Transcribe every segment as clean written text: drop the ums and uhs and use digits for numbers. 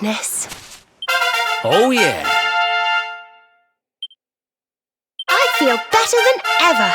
darkness. Oh, yeah. I feel better than ever.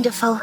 Wonderful.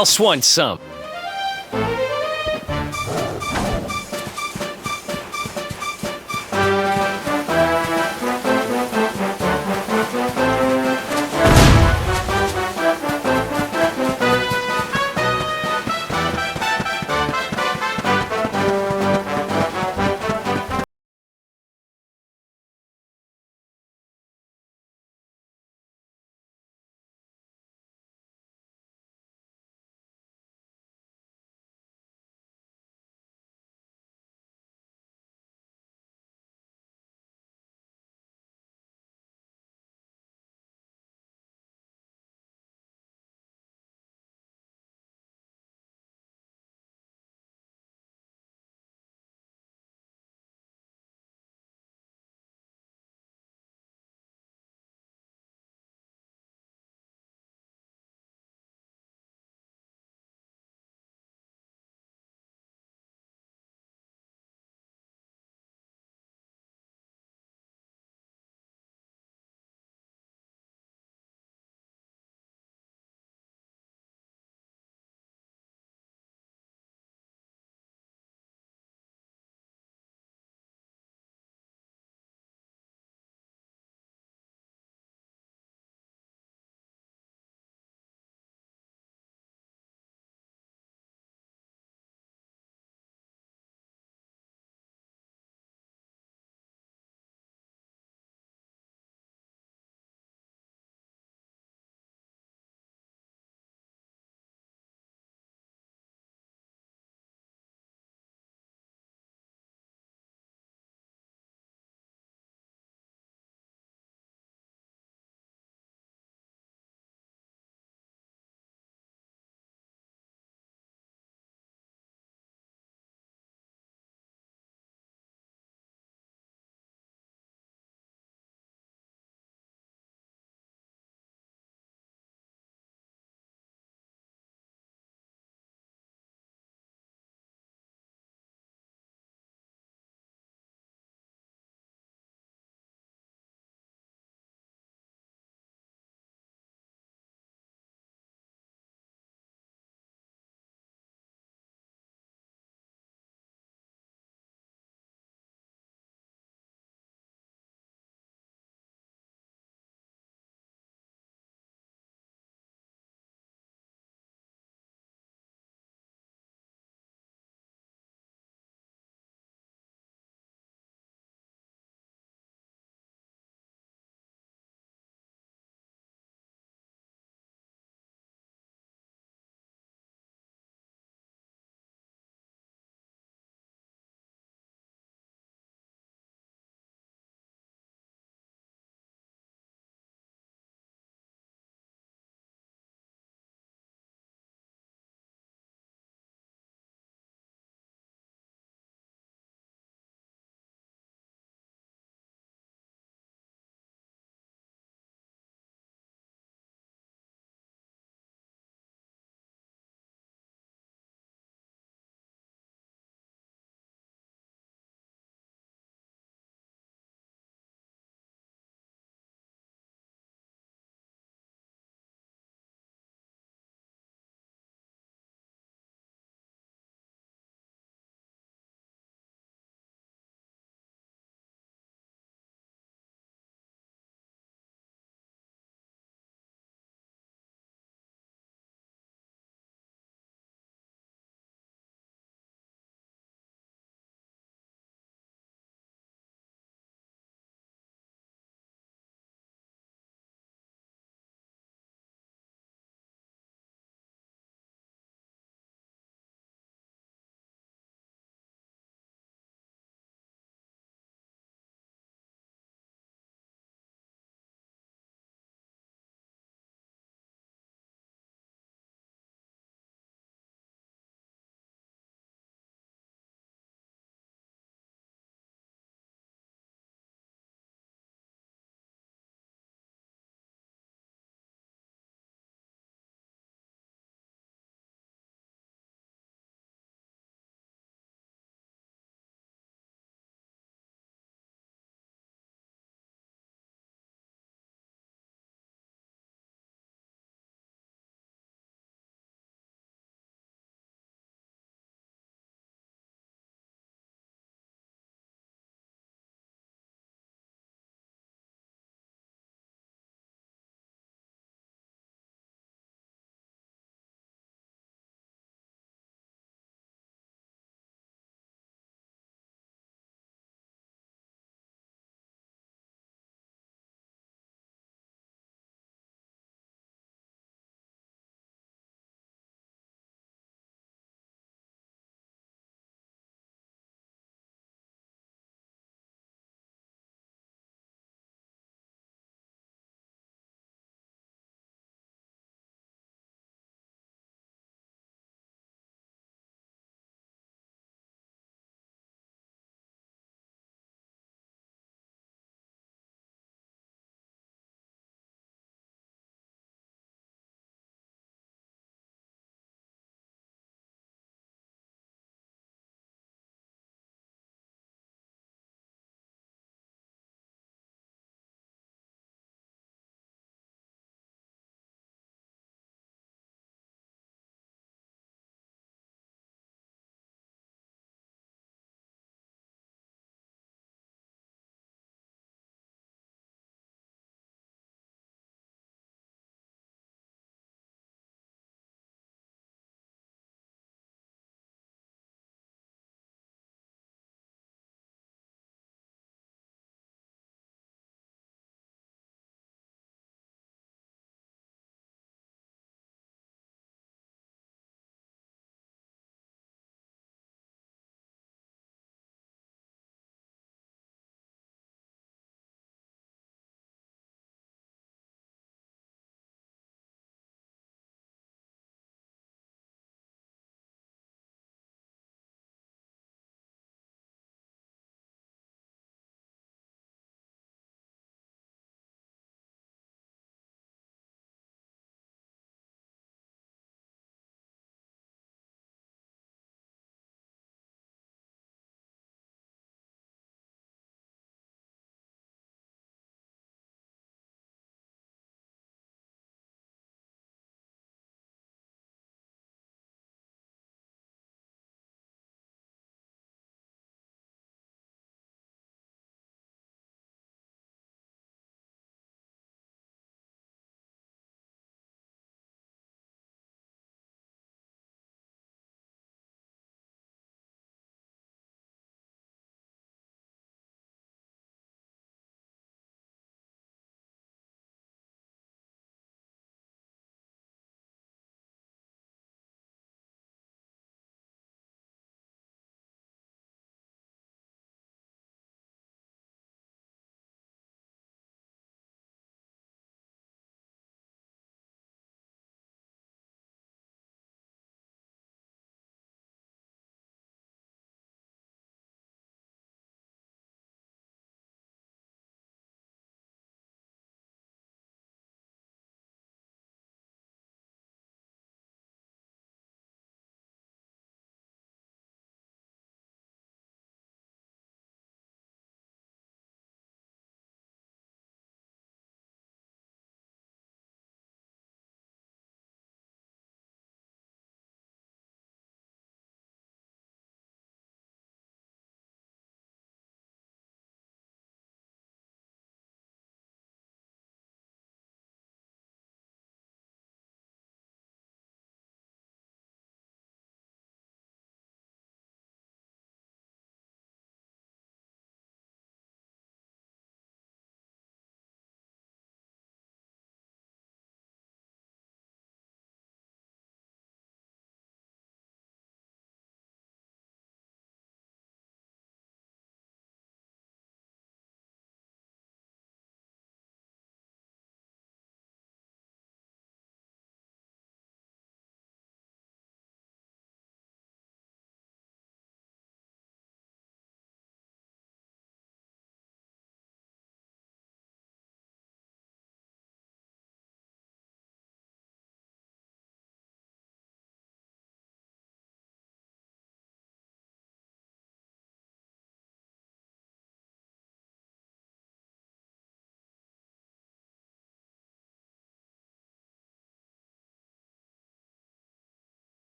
else wants some?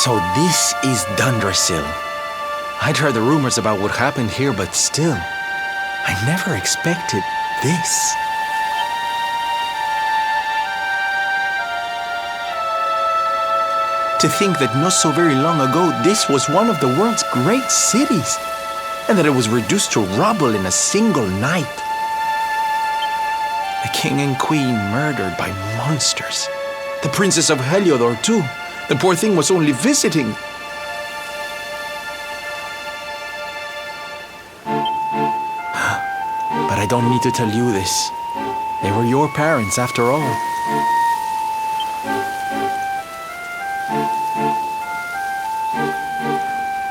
So this is Dundrasil. I'd heard the rumors about what happened here, but still, I never expected this. To think that not so very long ago, this was one of the world's great cities, and that it was reduced to rubble in a single night. The king and queen murdered by monsters. The princess of Heliodor, too. The poor thing was only visiting. But I don't need to tell you this. They were your parents, after all.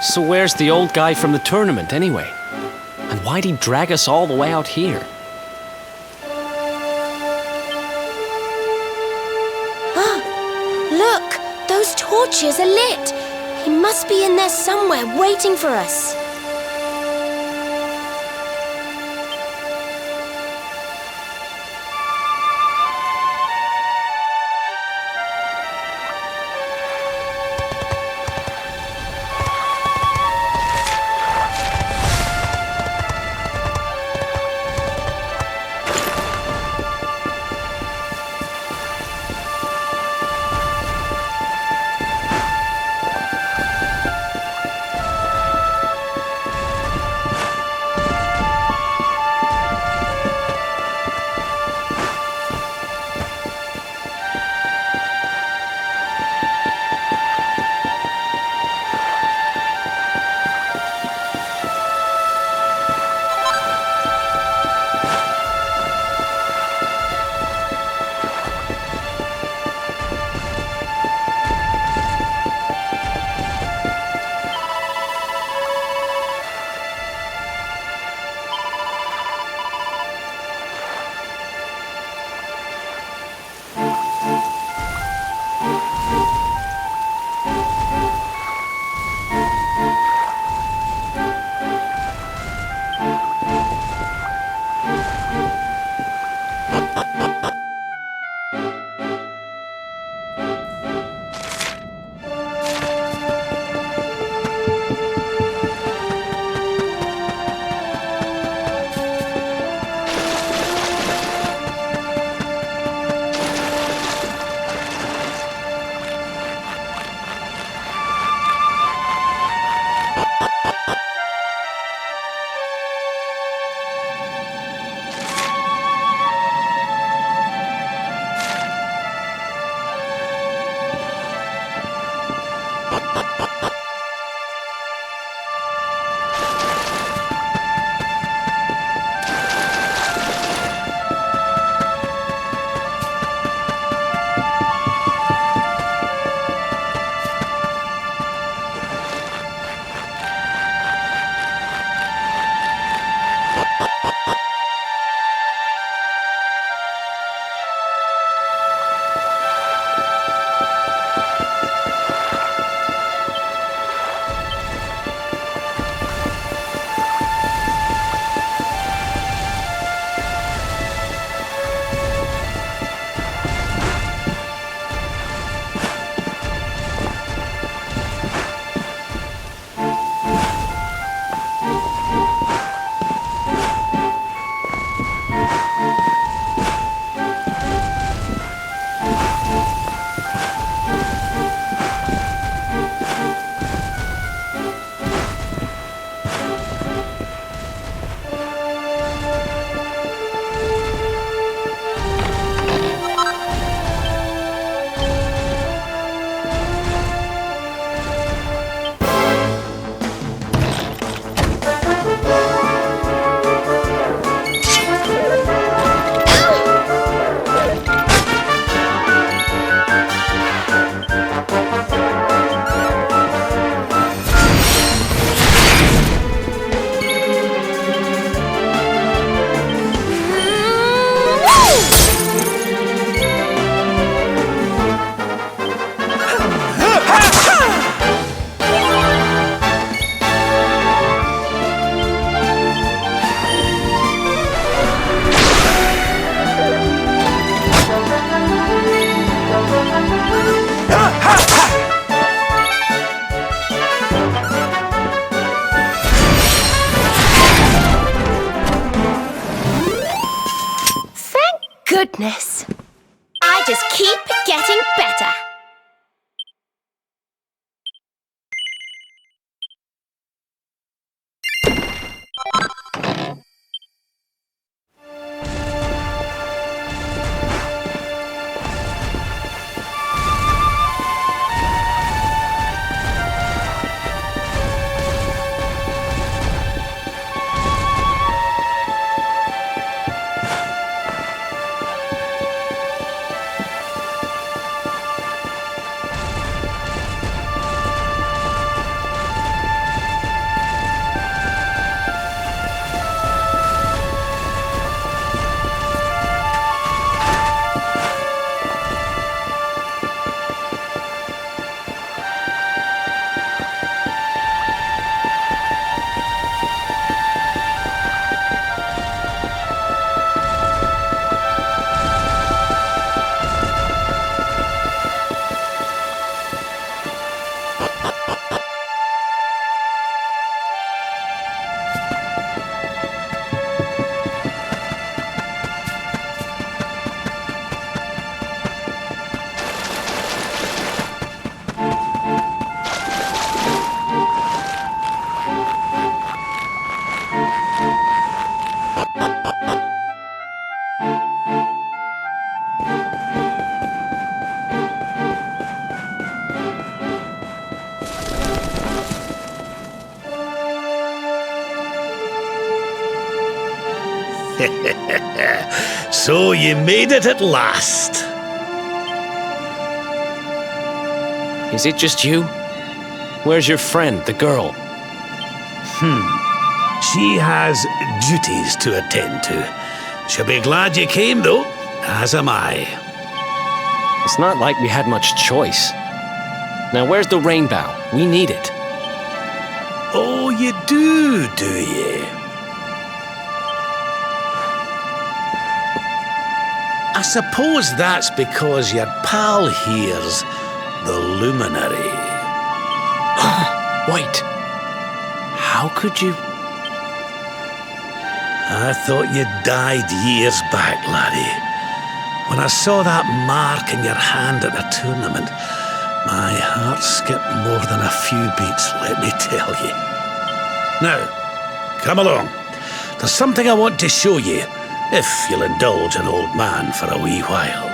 So where's the old guy from the tournament, anyway? And why'd he drag us all the way out here? Look! Those torches are lit! He must be in there somewhere, waiting for us. goodness. I just keep getting better. So you made it at last. Is it just you? Where's your friend, the girl? She has duties to attend to. She'll be glad you came, though, as am I. It's not like we had much choice. Now where's the rainbow? We need it. Oh, you do you? I suppose that's because your pal here's the luminary. Wait. How could you... I thought you died years back, laddie. When I saw that mark in your hand at the tournament, my heart skipped more than a few beats, let me tell you. Now, come along. There's something I want to show you, if you'll indulge an old man for a wee while.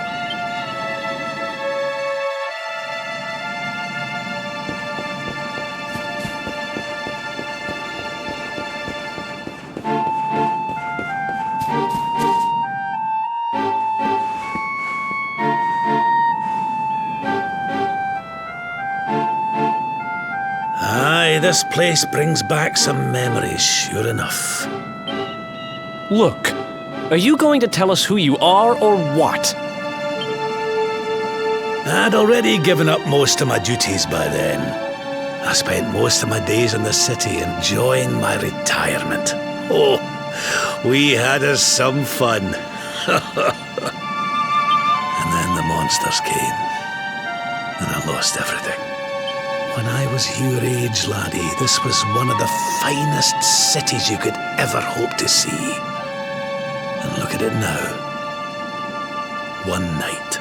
Aye, this place brings back some memories, sure enough. Look, are you going to tell us who you are or what? I'd already given up most of my duties by then. I spent most of my days in the city enjoying my retirement. Oh, we had us some fun. And then the monsters came, and I lost everything. When I was your age, laddie, this was one of the finest cities you could ever hope to see. And look at it now. One night.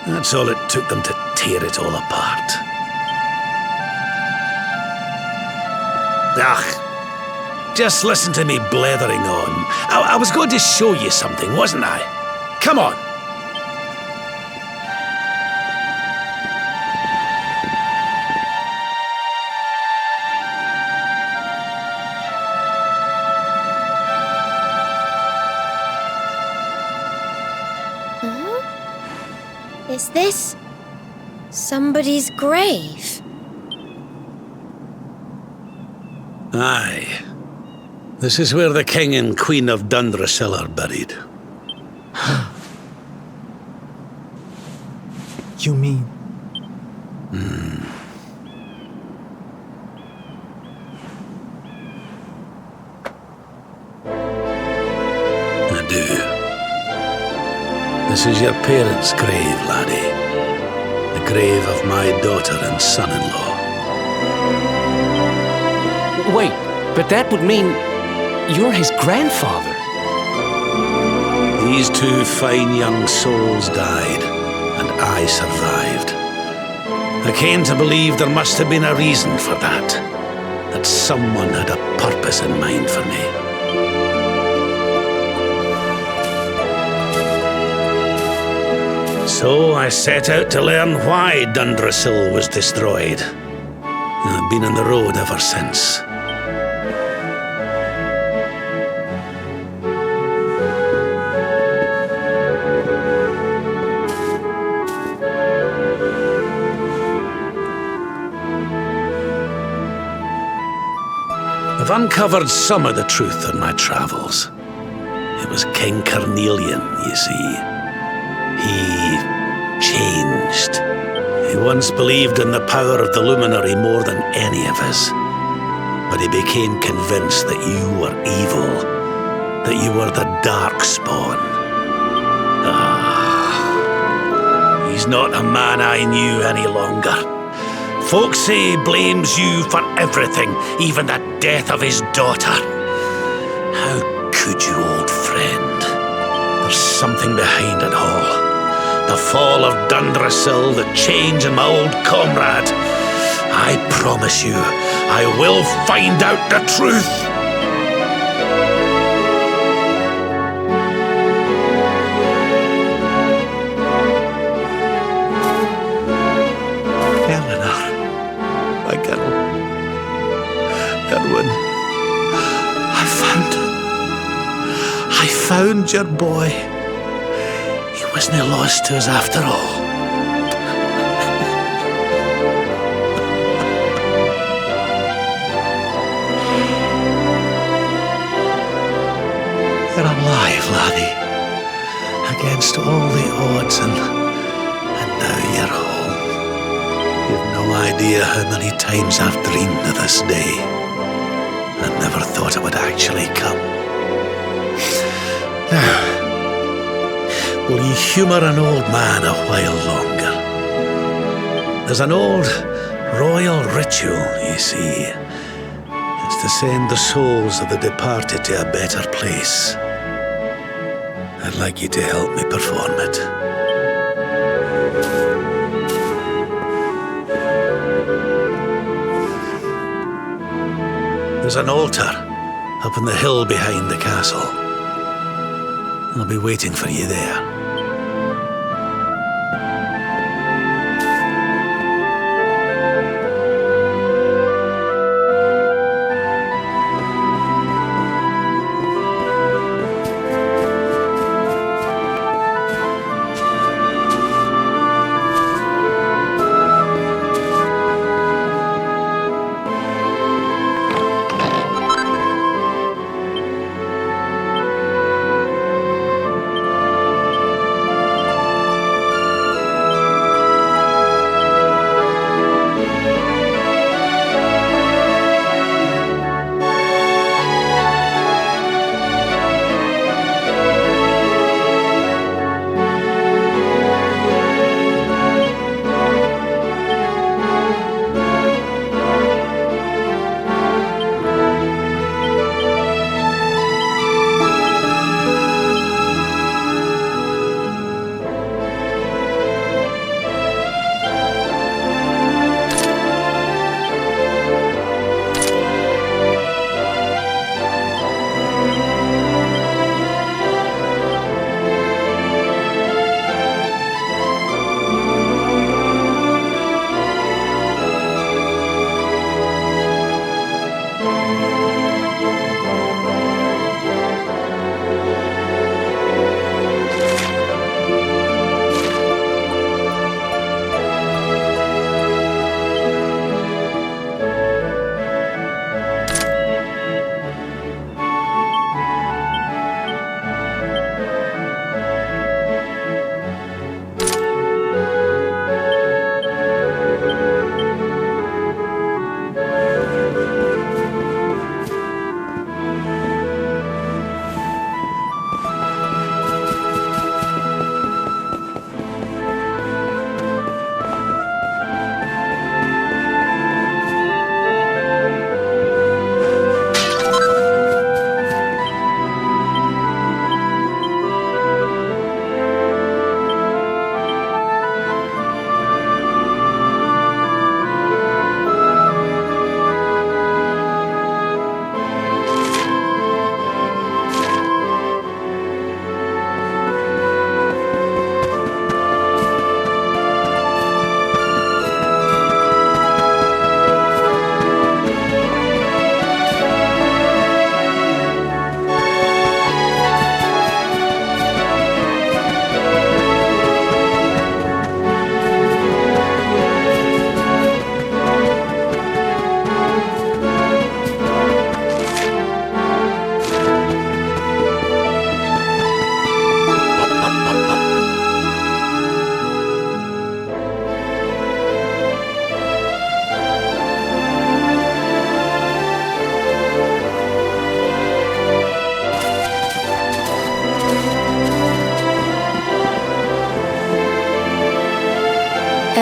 That's all it took them to tear it all apart. Ugh. Just listen to me blethering on. I was going to show you something, wasn't I? Come on. Is this somebody's grave? Aye. This is where the King and Queen of Dundrasil are buried. You mean? I do. This is your parents' grave, laddie. The grave of my daughter and son-in-law. Wait, but that would mean you're his grandfather. These two fine young souls died, and I survived. I came to believe there must have been a reason for that, that someone had a purpose in mind for me. So I set out to learn why Dundrasil was destroyed. I've been on the road ever since. I've uncovered some of the truth on my travels. It was King Carnelian, you see. He changed. He once believed in the power of the luminary more than any of us. But he became convinced that you were evil, that you were the Darkspawn. He's not a man I knew any longer. Folks say he blames you for everything, even the death of his daughter. How could you, old friend? There's something behind it all. The fall of Dundrasil, the change in my old comrade. I promise you, I will find out the truth. I found your boy. He wasn't lost to us after all. You're alive, laddie. Against all the odds, and now you're home. You've no idea how many times I've dreamed of this day. I never thought it would actually come. Now, will you humour an old man a while longer? There's an old royal ritual, you see. It's to send the souls of the departed to a better place. I'd like you to help me perform it. There's an altar up on the hill behind the castle. I'll be waiting for you there.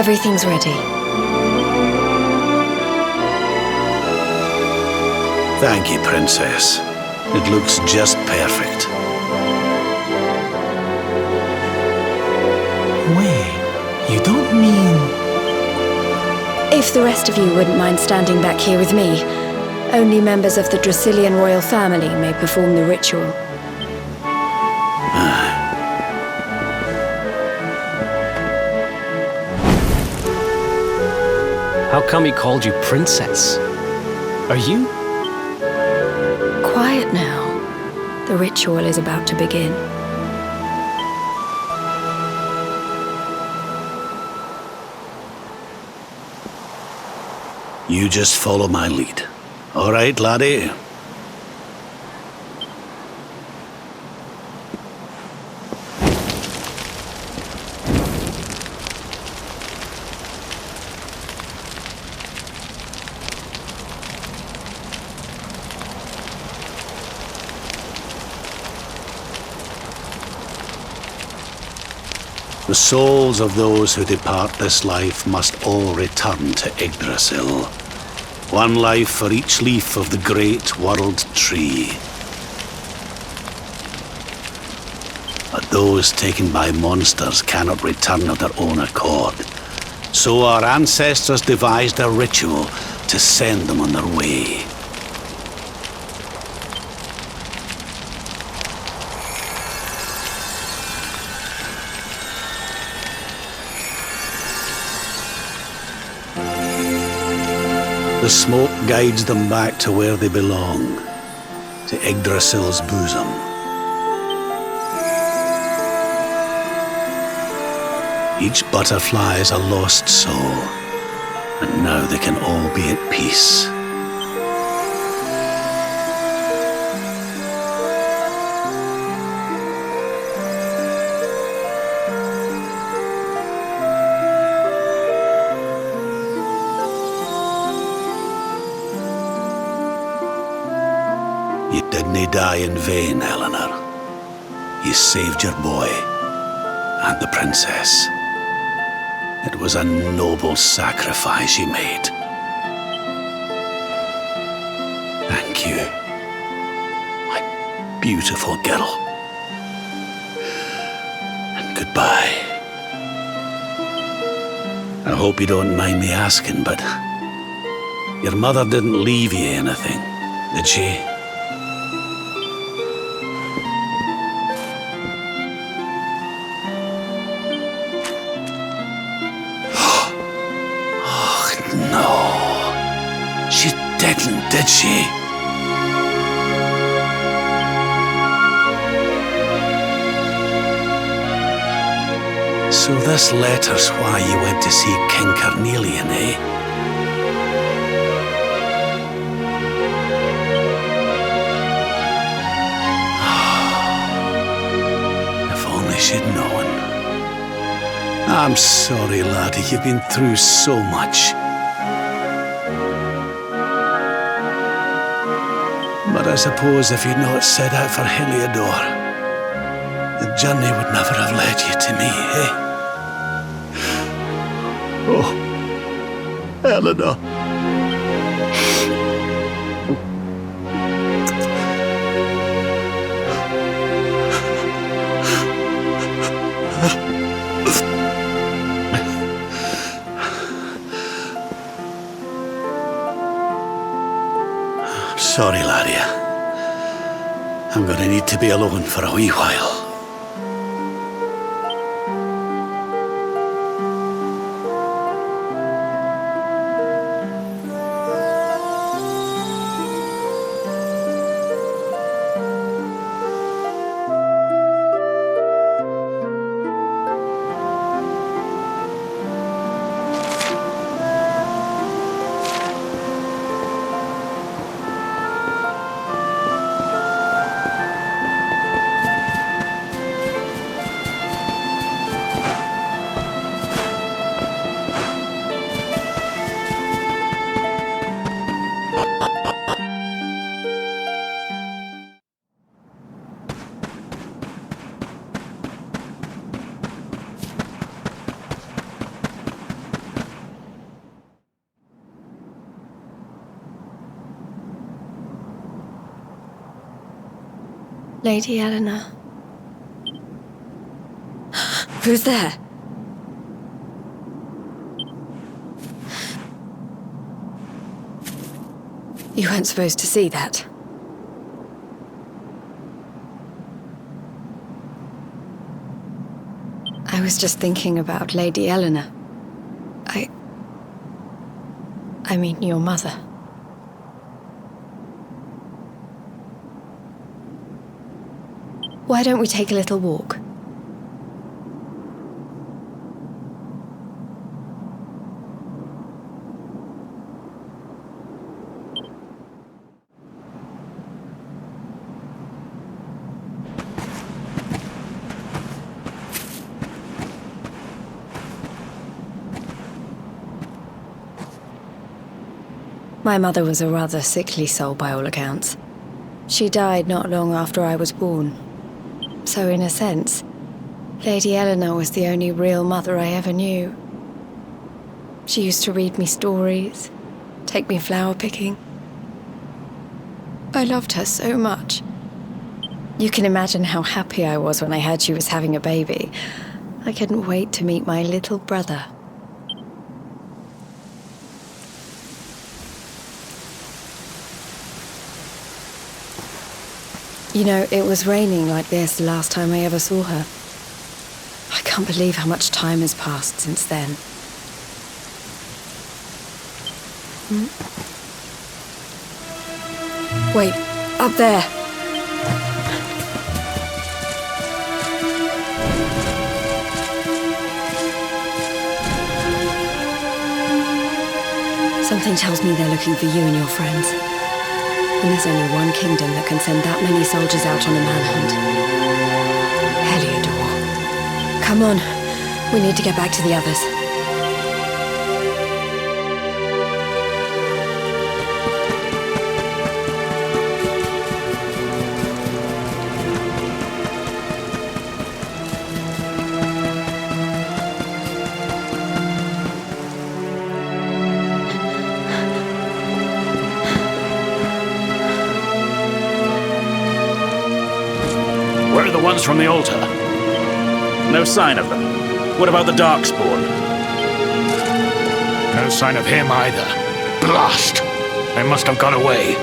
Everything's ready. Thank you, Princess. It looks just perfect. Wait, you don't mean... If the rest of you wouldn't mind standing back here with me, only members of the Dracilian royal family may perform the ritual. How come he called you princess? Are you? Quiet now. The ritual is about to begin. You just follow my lead. All right, laddie? The souls of those who depart this life must all return to Yggdrasil. One life for each leaf of the great world tree. But those taken by monsters cannot return of their own accord. So our ancestors devised a ritual to send them on their way. The smoke guides them back to where they belong, to Yggdrasil's bosom. Each butterfly is a lost soul, and now they can all be at peace. You didn't die in vain, Eleanor. You saved your boy and the princess. It was a noble sacrifice you made. Thank you, my beautiful girl. And goodbye. I hope you don't mind me asking, but your mother didn't leave you anything, did she? No, she didn't, did she? So this letter's why you went to see King Carnelian, eh? If only she'd known. I'm sorry, laddie, you've been through so much. But I suppose if you'd not set out for Heliodor, the journey would never have led you to me, eh? Oh, Eleanor. Sorry, laddie. I'm gonna need to be alone for a wee while. Lady Eleanor. Who's there? You weren't supposed to see that. I was just thinking about Lady Eleanor. I mean, your mother. Why don't we take a little walk? My mother was a rather sickly soul by all accounts. She died not long after I was born. So in a sense, Lady Eleanor was the only real mother I ever knew. She used to read me stories, take me flower picking. I loved her so much. You can imagine how happy I was when I heard she was having a baby. I couldn't wait to meet my little brother. You know, it was raining like this the last time I ever saw her. I can't believe how much time has passed since then. Wait, up there! Something tells me they're looking for you and your friends. And there's only one kingdom that can send that many soldiers out on a manhunt. Heliodor. Come on, we need to get back to the others. Where are the ones from the altar? No sign of them. What about the Darkspawn? No sign of him either. Blast! They must have got away.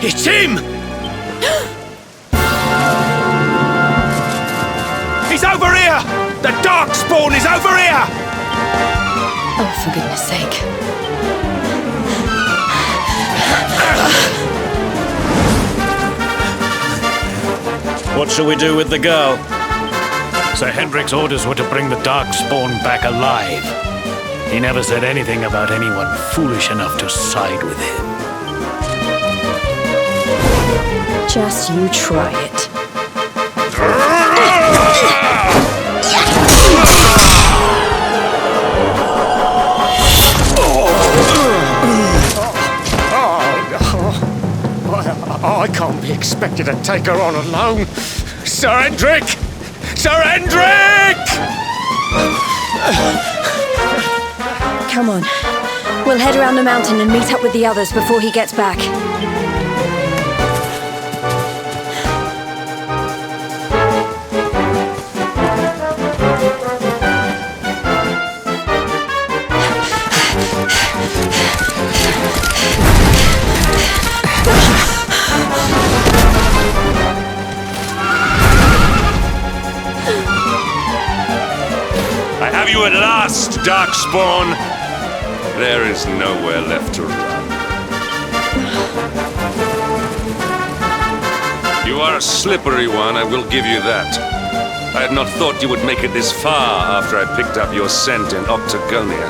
It's him! He's over here! The Darkspawn is over here! Oh, for goodness sake. What shall we do with the girl? Sir Hendrik's orders were to bring the Darkspawn back alive. He never said anything about anyone foolish enough to side with him. Just you try it. I can't be expected to take her on alone. Sir Hendrik! Sir Hendrik! Come on. We'll head around the mountain and meet up with the others before he gets back. I have you at last, Darkspawn. There is nowhere left to run. You are a slippery one, I will give you that. I had not thought you would make it this far after I picked up your scent in Octagonia.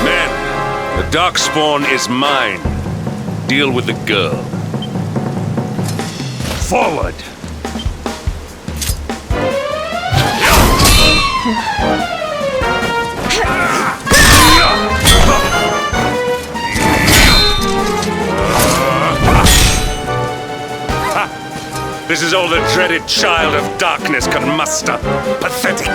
Men, the Darkspawn is mine. Deal with the girl. Forward! This is all the dreaded child of darkness can muster. Pathetic.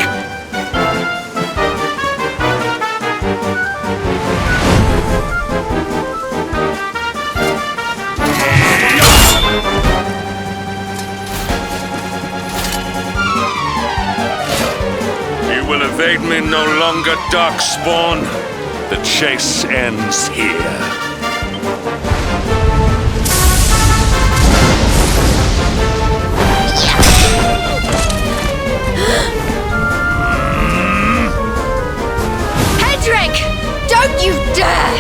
You will evade me no longer, Darkspawn. The chase ends here. Hedrick! Don't you dare!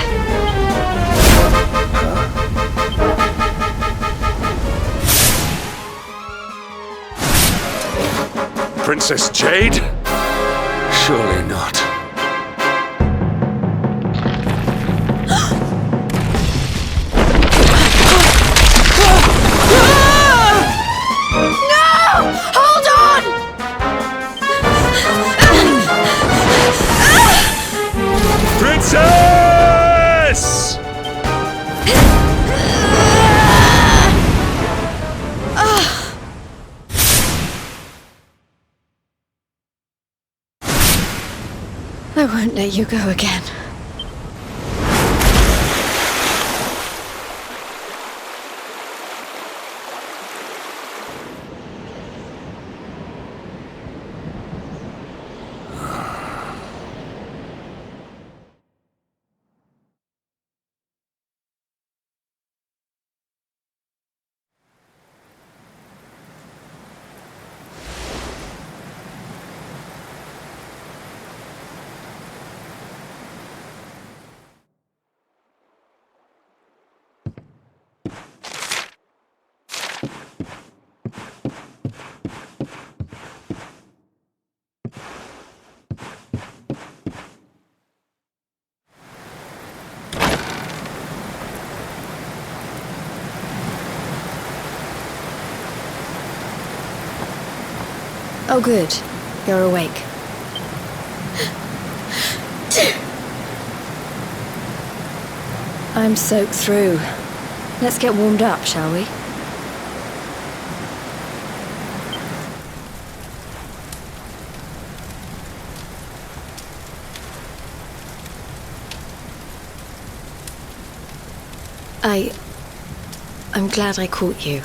Princess Jade? Surely not. Hold on! Princess! I won't let you go again. Oh, good. You're awake. I'm soaked through. Let's get warmed up, shall we? I'm glad I caught you.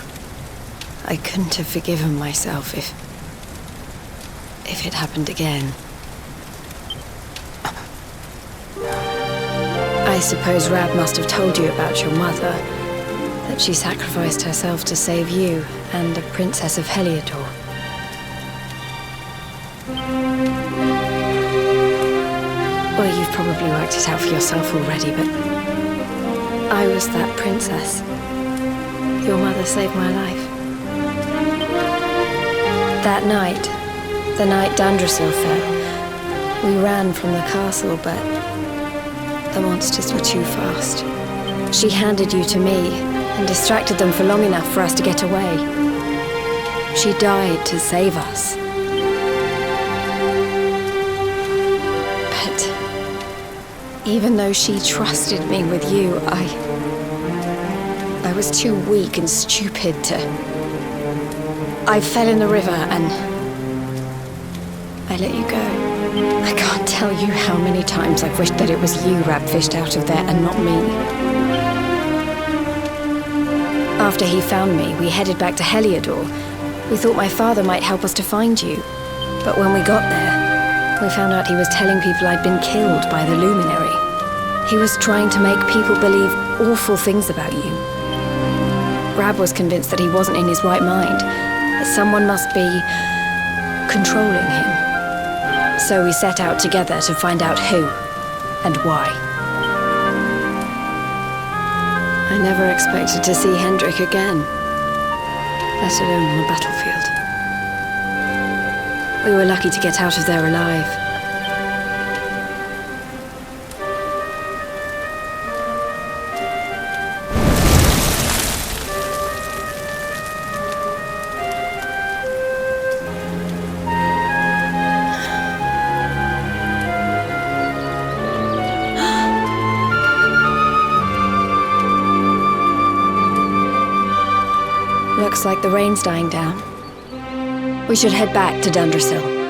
I couldn't have forgiven myself if it happened again. I suppose Rab must have told you about your mother, that she sacrificed herself to save you and the Princess of Heliodor. Well, you've probably worked it out for yourself already, but I was that princess. Your mother saved my life. That night, the night Dandrasil fell, we ran from the castle, but the monsters were too fast. She handed you to me and distracted them for long enough for us to get away. She died to save us. But even though she trusted me with you, I was too weak and stupid to... I fell in the river and I let you go. I can't tell you how many times I've wished that it was you Rab fished out of there and not me. After he found me, we headed back to Heliodor. We thought my father might help us to find you. But when we got there, we found out he was telling people I'd been killed by the Luminary. He was trying to make people believe awful things about you. Rab was convinced that he wasn't in his right mind, that someone must be controlling him. So we set out together to find out who and why. I never expected to see Hendrik again, let alone on the battlefield. We were lucky to get out of there alive. Looks like the rain's dying down. We should head back to Dundrasil.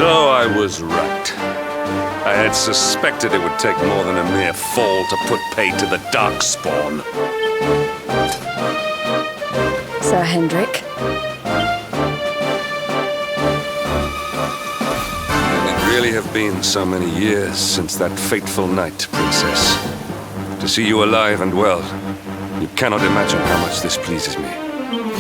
So I was right. I had suspected it would take more than a mere fall to put pay to the Darkspawn. Sir Hendrik. It really have been so many years since that fateful night, Princess. To see you alive and well, you cannot imagine how much this pleases me.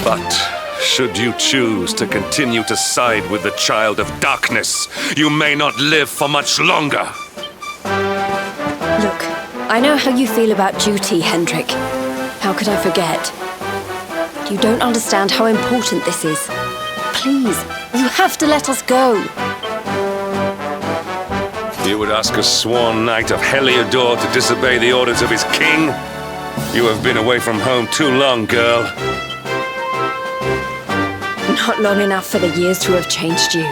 But should you choose to continue to side with the Child of Darkness, you may not live for much longer. Look, I know how you feel about duty, Hendrik. How could I forget? You don't understand how important this is. Please, you have to let us go. You would ask a sworn knight of Heliodor to disobey the orders of his king? You have been away from home too long, girl. Not long enough for the years to have changed you.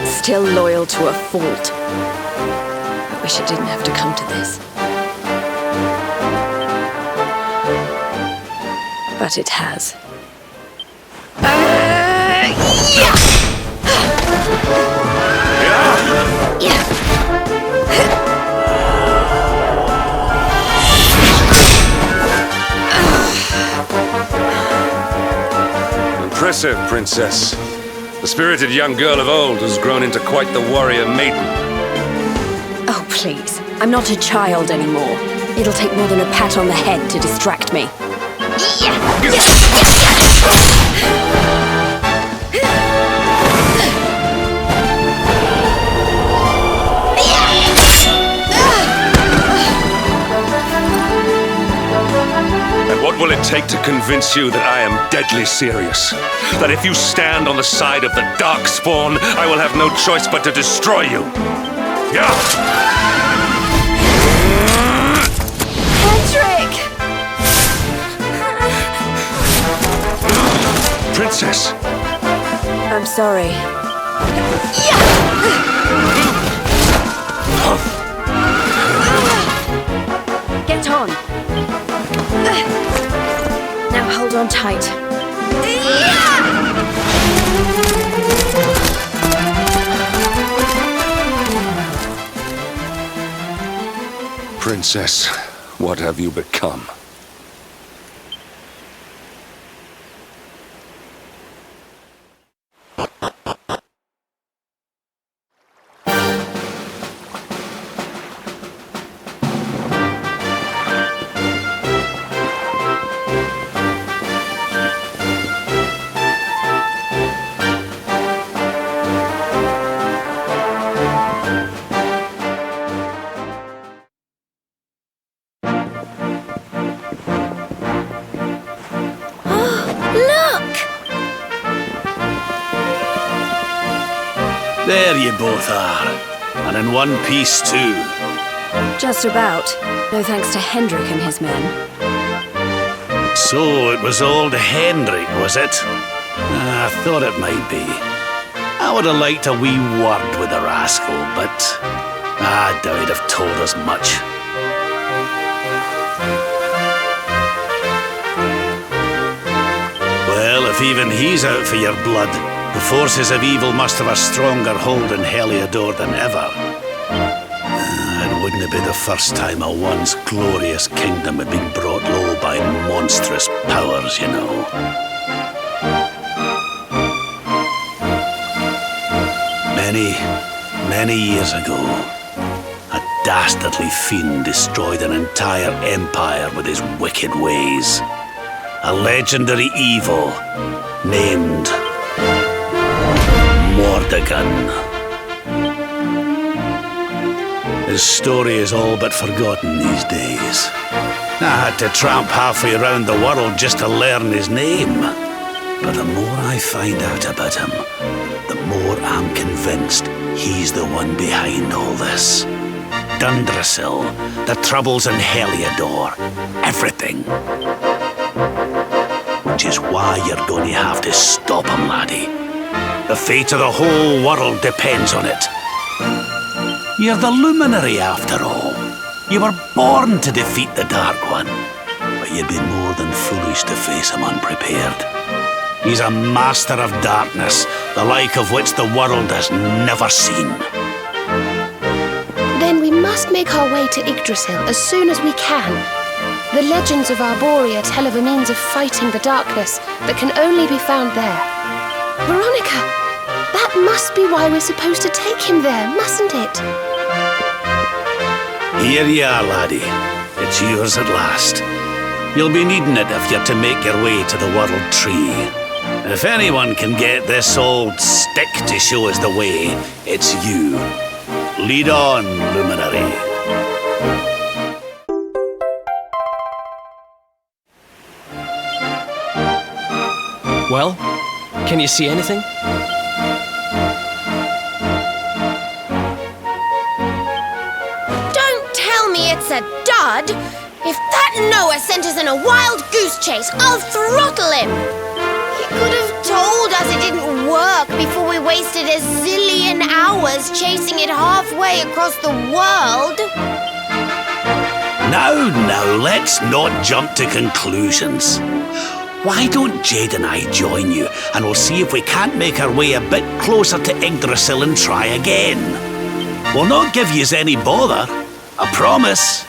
Still loyal to a fault. I wish it didn't have to come to this. But it has. Impressive, Princess. The spirited young girl of old has grown into quite the warrior maiden. Oh, please. I'm not a child anymore. It'll take more than a pat on the head to distract me. And what will it take to convince you that I am deadly serious? That if you stand on the side of the Darkspawn, I will have no choice but to destroy you? Yeah! Hendrik! Princess! I'm sorry. Get on. Now hold on tight. Princess, what have you become? There you both are. And in one piece, too. Just about. No thanks to Hendrik and his men. So it was old Hendrik, was it? I thought it might be. I would have liked a wee word with the rascal, but I doubt he'd have told us much. Well, if even he's out for your blood, the forces of evil must have a stronger hold in Heliodor than ever. And wouldn't it be the first time a once glorious kingdom had been brought low by monstrous powers, you know? Many years ago, a dastardly fiend destroyed an entire empire with his wicked ways. A legendary evil named Mordegon. His story is all but forgotten these days. I had to tramp halfway around the world just to learn his name. But the more I find out about him, the more I'm convinced he's the one behind all this. Dundrasil, the troubles in Heliodor, everything. Which is why you're going to have to stop him, laddie. The fate of the whole world depends on it. You're the luminary, after all. You were born to defeat the Dark One. But you'd be more than foolish to face him unprepared. He's a master of darkness, the like of which the world has never seen. Then we must make our way to Yggdrasil as soon as we can. The legends of Arborea tell of a means of fighting the darkness that can only be found there. Veronica, that must be why we're supposed to take him there, mustn't it? Here you are, laddie. It's yours at last. You'll be needing it if you're to make your way to the World Tree. If anyone can get this old stick to show us the way, it's you. Lead on, luminary. Well, can you see anything? Don't tell me it's a dud! If that Noah sent us in a wild goose chase, I'll throttle him! He could have told us it didn't work before we wasted a zillion hours chasing it halfway across the world. Now, let's not jump to conclusions. Why don't Jade and I join you, and we'll see if we can't make our way a bit closer to Yggdrasil and try again. We'll not give yous any bother, I promise.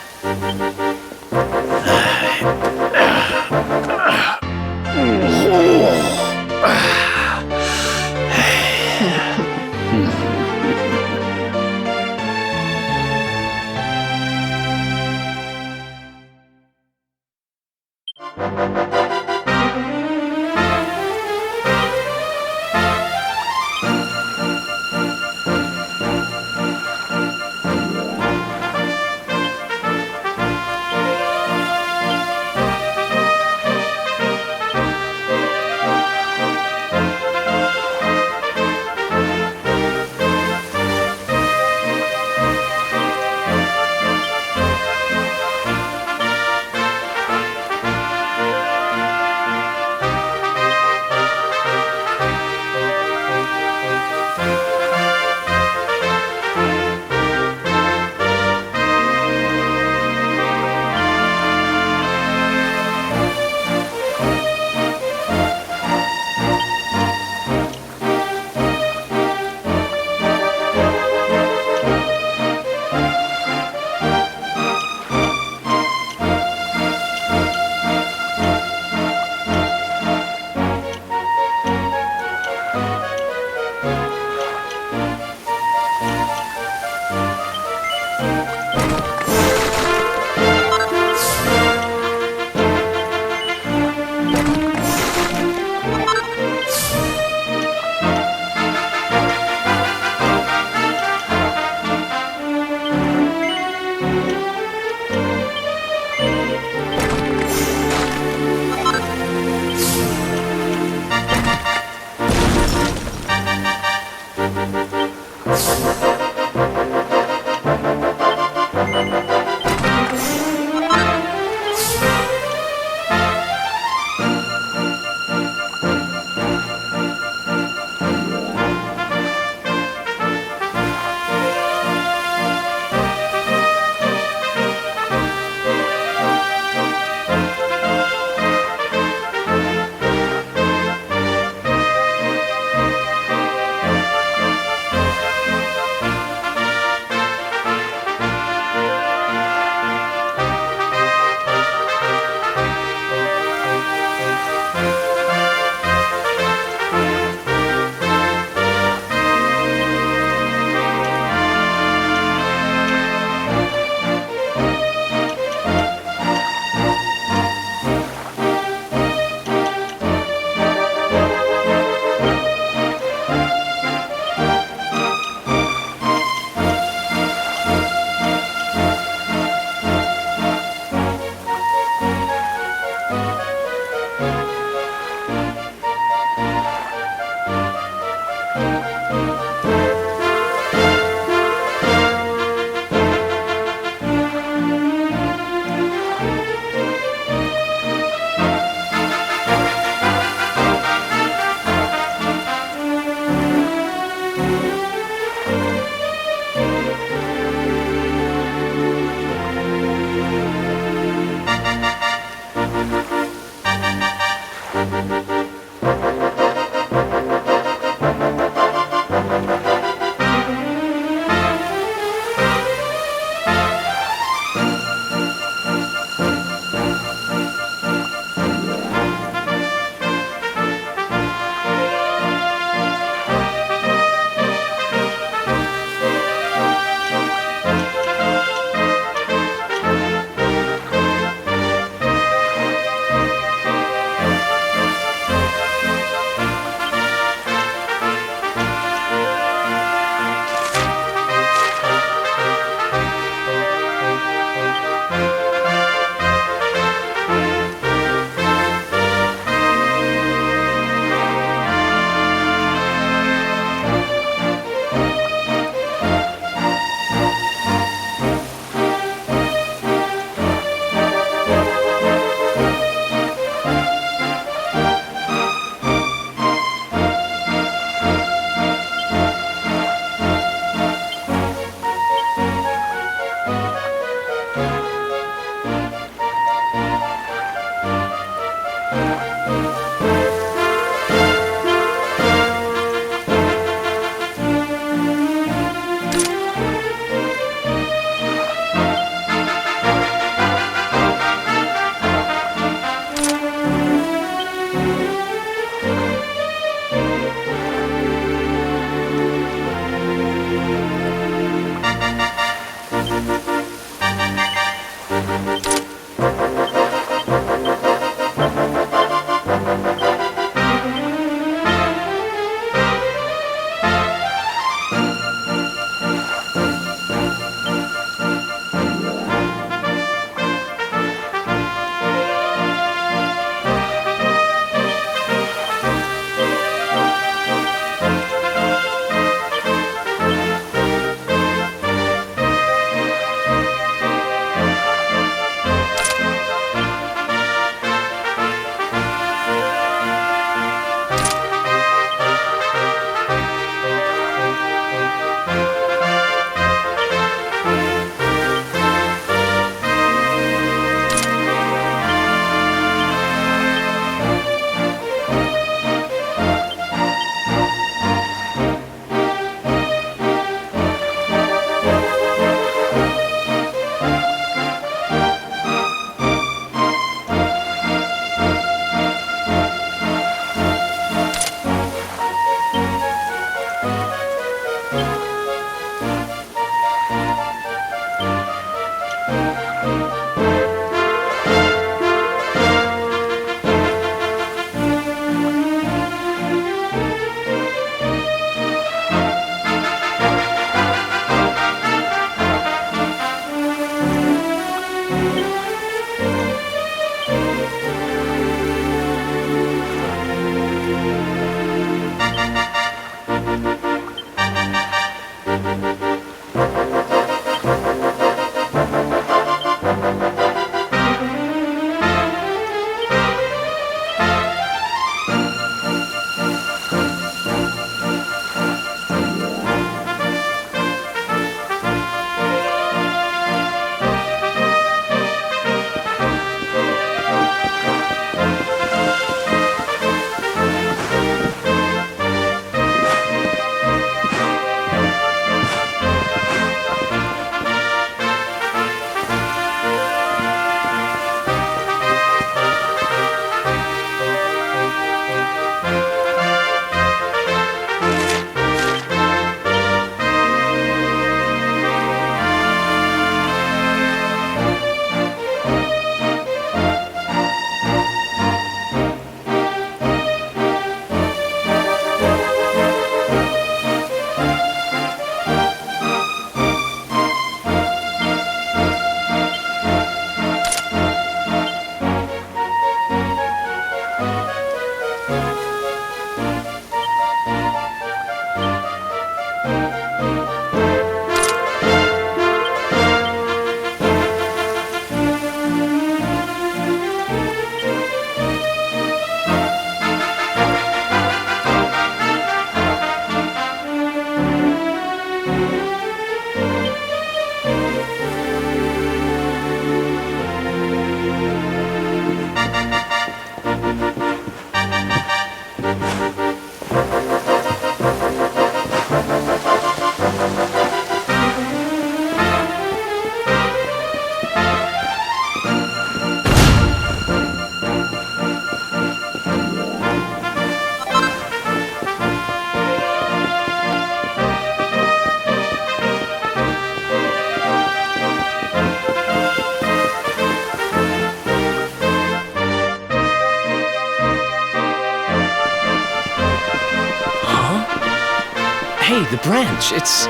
Hey, the branch, it's...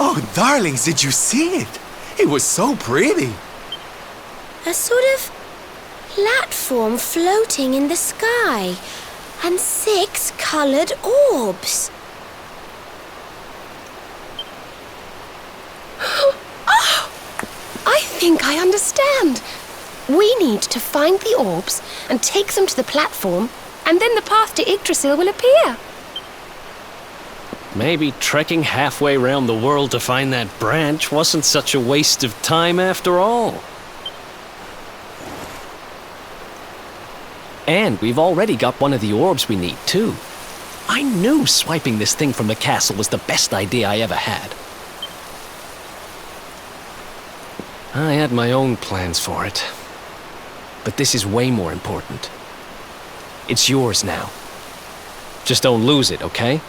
Oh, darlings, did you see it? It was so pretty. A sort of platform floating in the sky, and 6 coloured orbs. Oh! I think I understand. We need to find the orbs and take them to the platform, and then the path to Yggdrasil will appear. Maybe trekking halfway around the world to find that branch wasn't such a waste of time after all. And we've already got one of the orbs we need, too. I knew swiping this thing from the castle was the best idea I ever had. I had my own plans for it. But this is way more important. It's yours now. Just don't lose it, okay?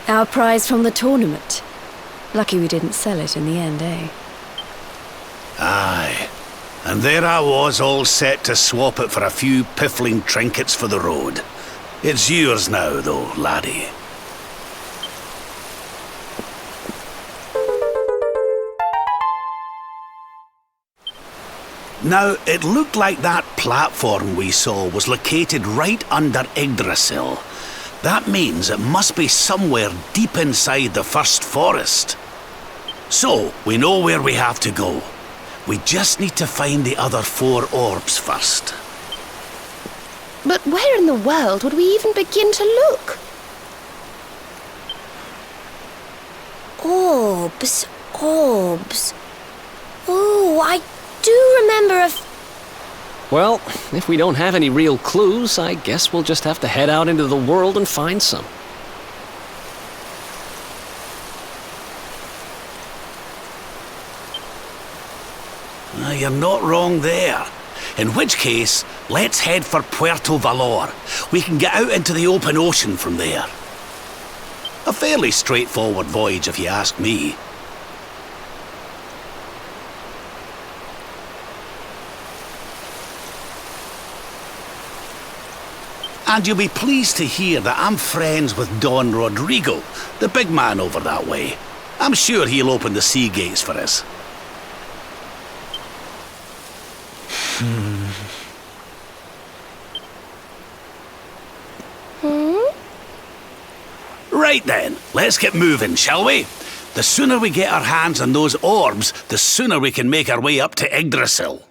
Our prize from the tournament. Lucky we didn't sell it in the end, eh? Aye. And there I was, all set to swap it for a few piffling trinkets for the road. It's yours now, though, laddie. Now, it looked like that platform we saw was located right under Yggdrasil. That means it must be somewhere deep inside the first forest. So, we know where we have to go. We just need to find the other 4 orbs first. But where in the world would we even begin to look? Orbs. Oh, I do remember a... Well, if we don't have any real clues, I guess we'll just have to head out into the world and find some. You're not wrong there. In which case, let's head for Puerto Valor. We can get out into the open ocean from there. A fairly straightforward voyage, if you ask me. And you'll be pleased to hear that I'm friends with Don Rodrigo, the big man over that way. I'm sure he'll open the sea gates for us. Right then, let's get moving, shall we? The sooner we get our hands on those orbs, the sooner we can make our way up to Yggdrasil.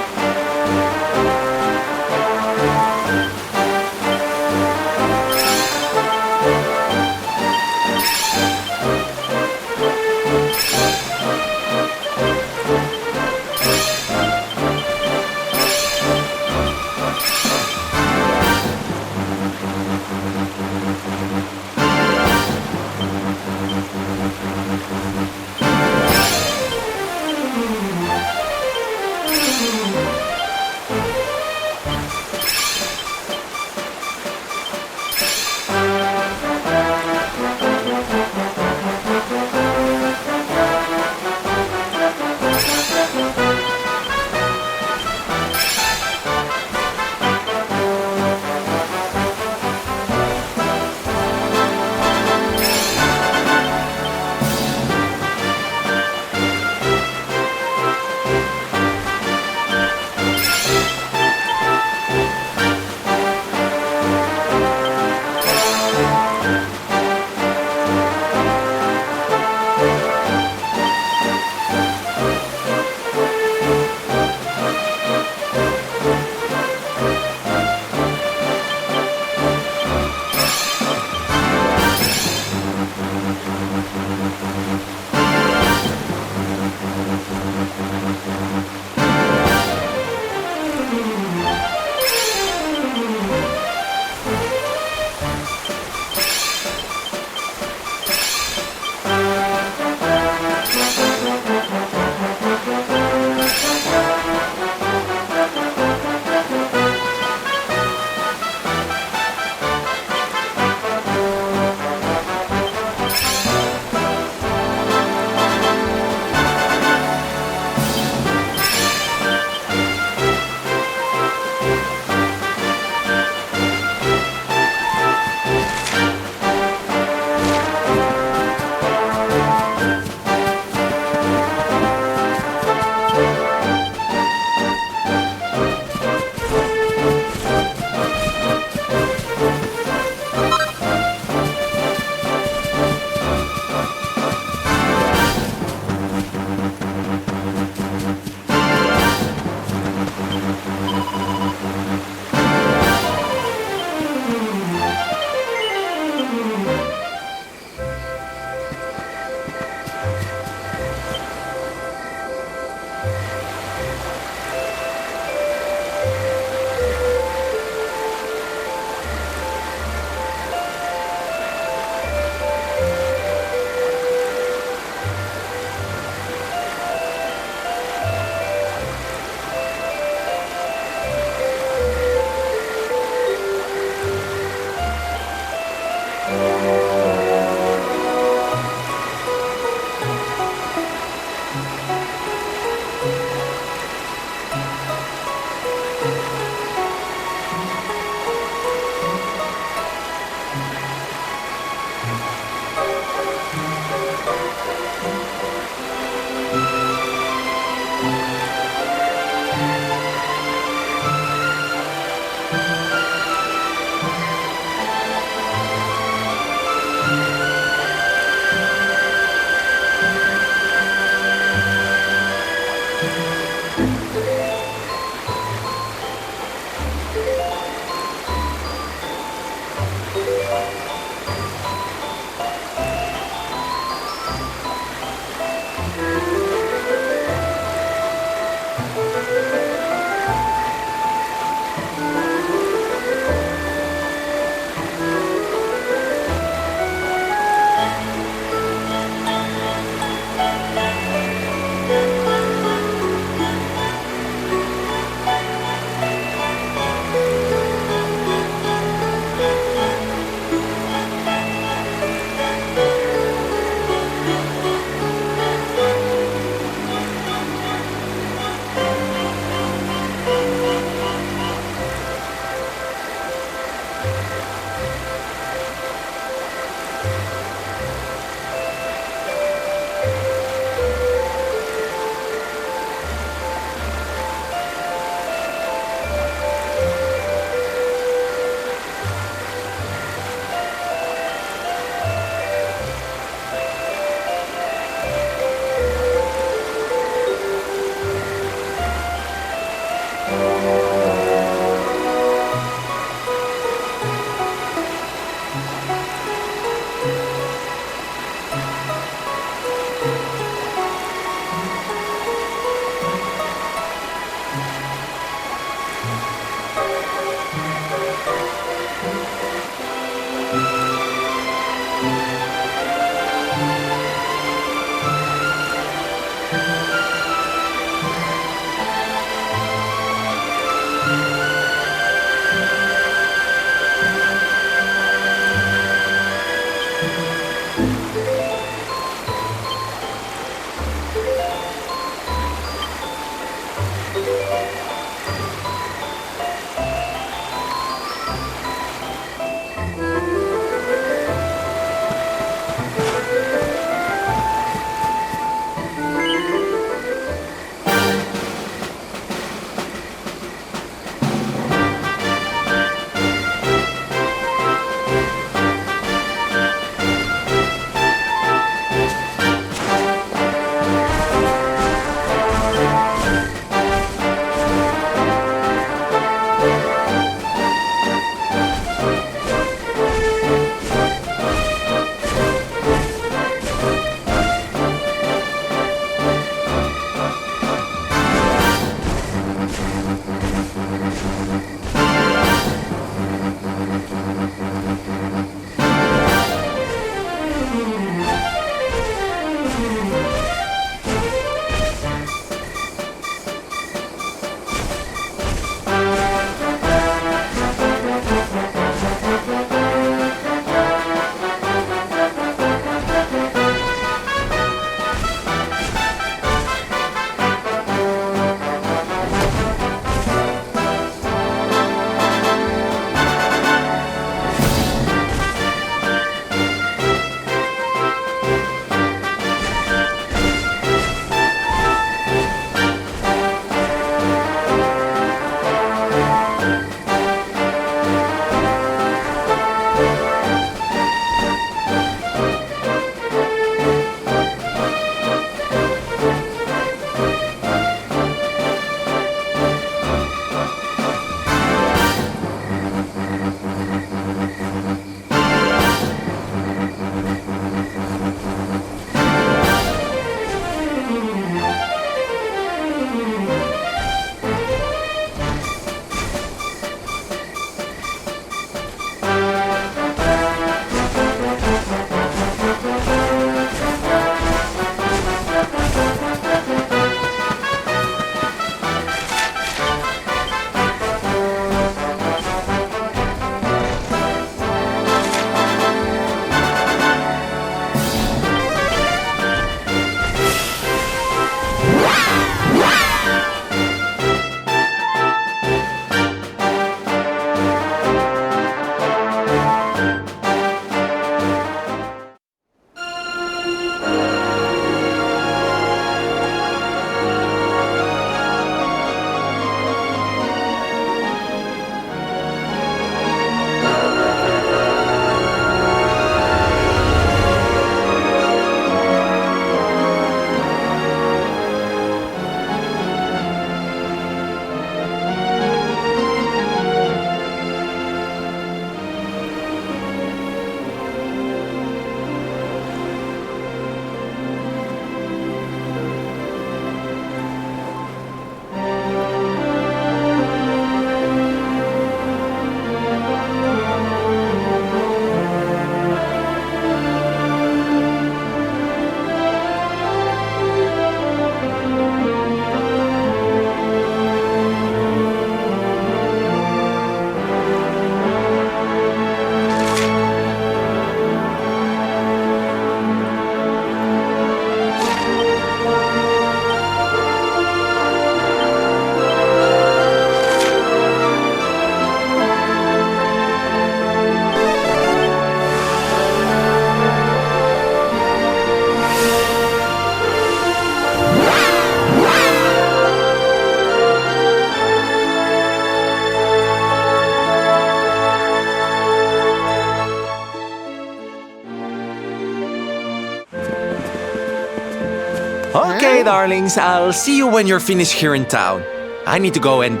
Okay, darlings, I'll see you when you're finished here in town. I need to go and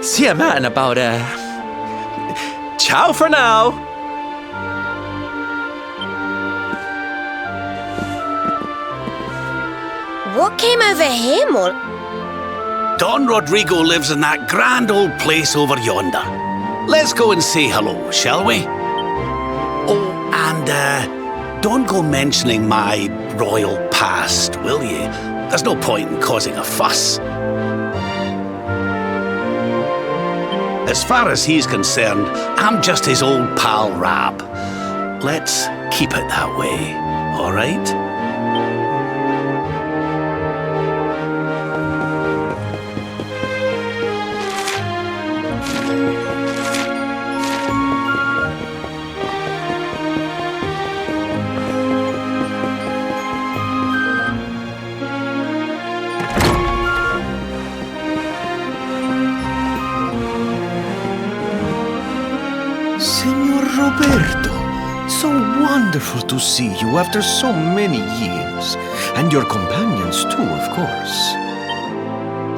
see a man about ciao for now. What came over him? Or Don Rodrigo lives in that grand old place over yonder. Let's go and say hello, shall we? Oh, and don't go mentioning my royal past, will you? There's no point in causing a fuss. As far as he's concerned, I'm just his old pal Rab. Let's keep it that way, all right? Senor Roberto, so wonderful to see you after so many years. And your companions too, of course.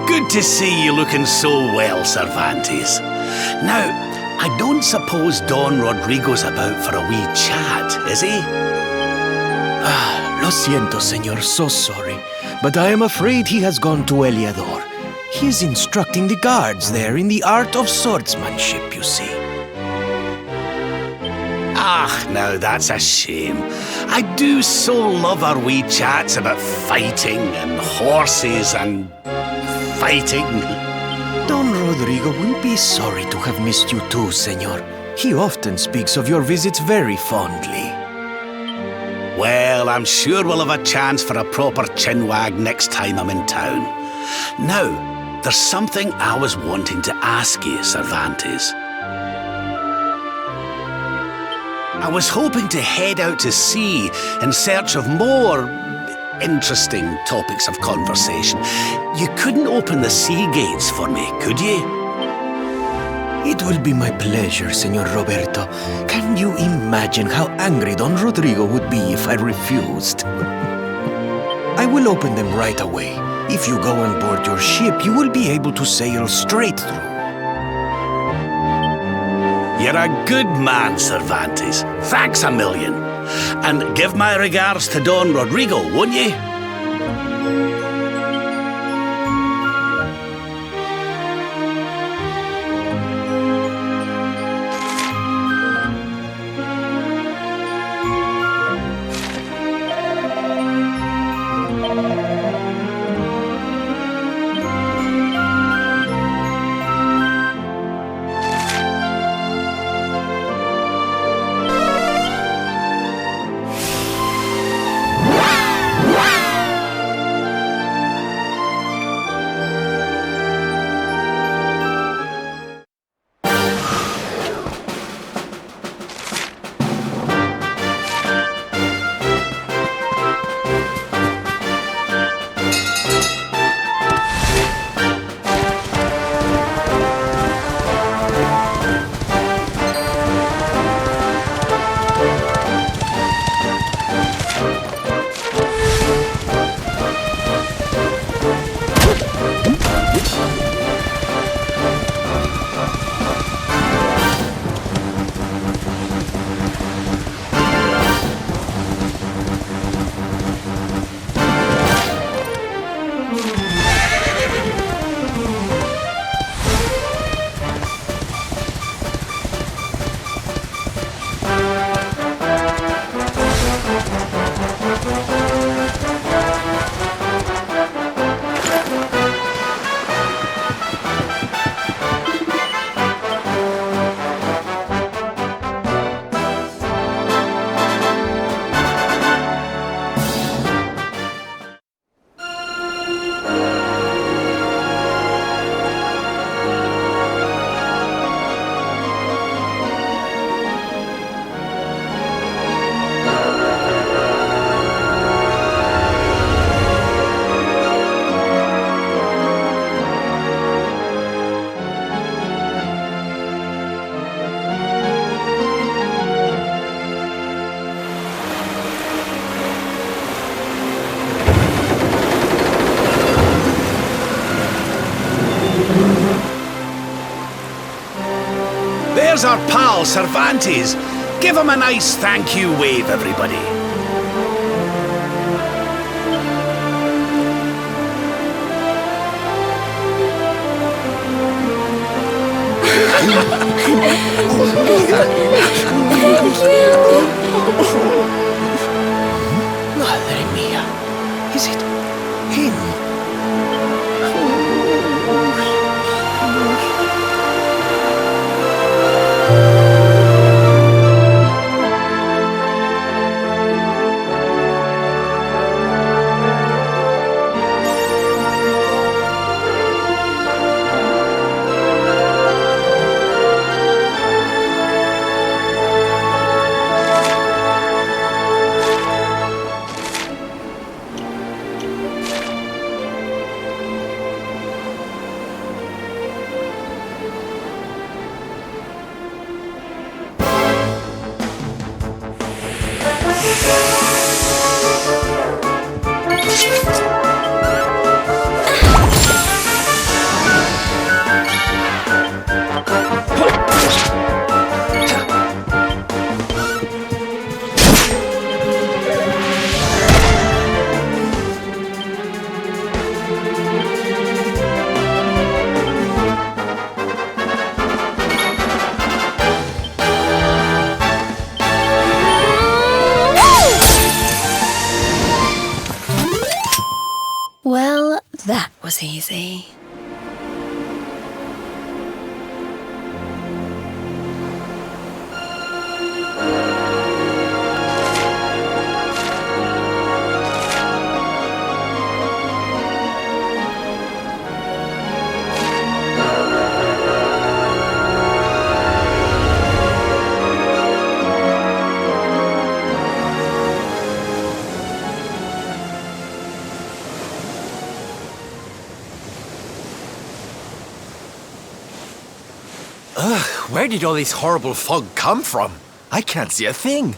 Good to see you looking so well, Cervantes. Now, I don't suppose Don Rodrigo's about for a wee chat, is he? Lo siento, senor, so sorry. But I am afraid he has gone to Eliador. He is instructing the guards there in the art of swordsmanship, you see. Ah, now that's a shame. I do so love our wee chats about fighting and horses and fighting. Don Rodrigo will be sorry to have missed you too, senor. He often speaks of your visits very fondly. Well, I'm sure we'll have a chance for a proper chinwag next time I'm in town. Now, there's something I was wanting to ask you, Cervantes. I was hoping to head out to sea in search of more interesting topics of conversation. You couldn't open the sea gates for me, could you? It will be my pleasure, Senor Roberto. Can you imagine how angry Don Rodrigo would be if I refused? I will open them right away. If you go on board your ship, you will be able to sail straight through. You're a good man, Cervantes. Thanks a million. And give my regards to Don Rodrigo, won't you? There's our pal, Cervantes. Give him a nice thank you wave, everybody. Thank you. was easy. Where did all this horrible fog come from? I can't see a thing.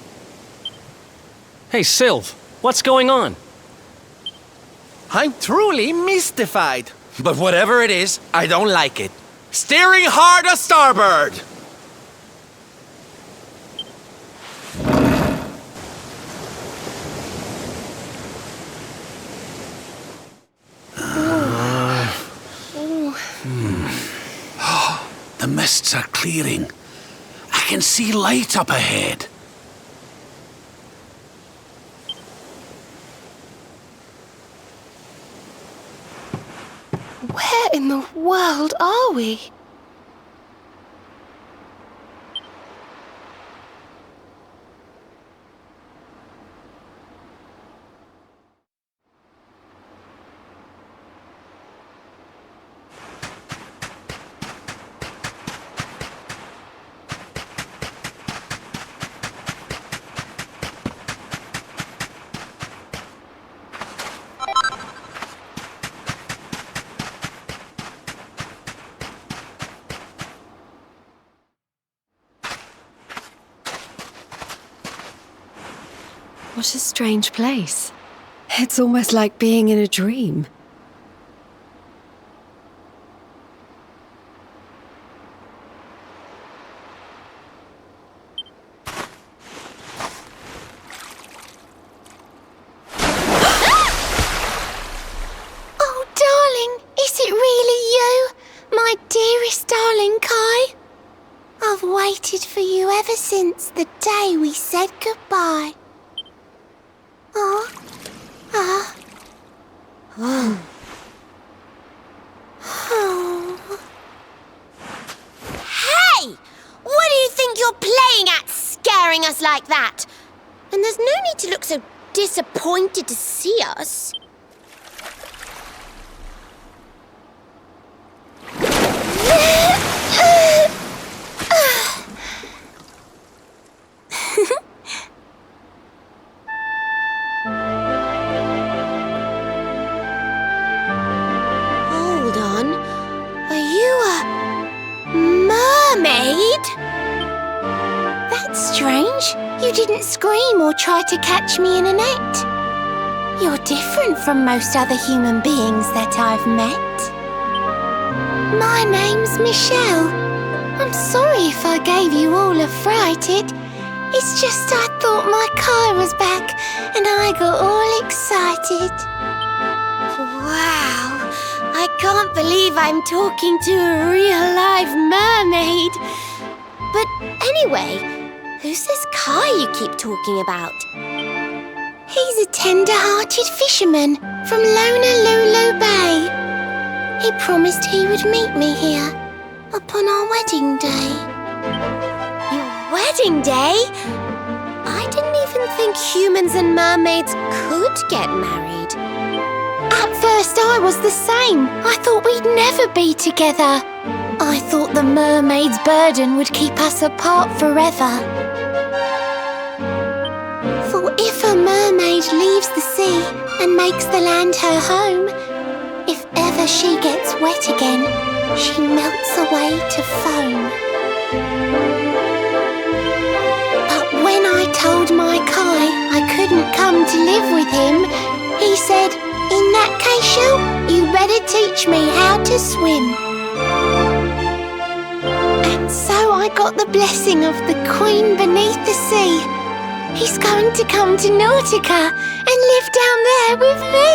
Hey, Sylv, what's going on? I'm truly mystified. But whatever it is, I don't like it. Steering hard a starboard! The mists are clearing. I can see light up ahead. Where in the world are we? What a strange place. It's almost like being in a dream. Oh, darling, is it really you? My dearest darling Kai? I've waited for you ever since the day we said goodbye. Hey! What do you think you're playing at, scaring us like that? And there's no need to look so disappointed to see us. Hold on. Are you a mermaid? That's strange. You didn't scream or try to catch me in a net. You're different from most other human beings that I've met. My name's Michelle. I'm sorry if I gave you all a fright. It's just I thought my Kai was back and I got all excited. Wow, I can't believe I'm talking to a real live mermaid. But anyway, who's this Kai you keep talking about? He's a tender-hearted fisherman from Honolulu Bay. He promised he would meet me here upon our wedding day. Your wedding day? I didn't even think humans and mermaids could get married. At first I was the same. I thought we'd never be together. I thought the mermaid's burden would keep us apart forever. For if a mermaid leaves the sea and makes the land her home, if ever she gets wet again, she melts away to foam. But when I told my Kai I couldn't come to live with him, he said, "In that case, you better teach me how to swim." And so I got the blessing of the Queen beneath the sea. He's going to come to Nautica and live down there with me.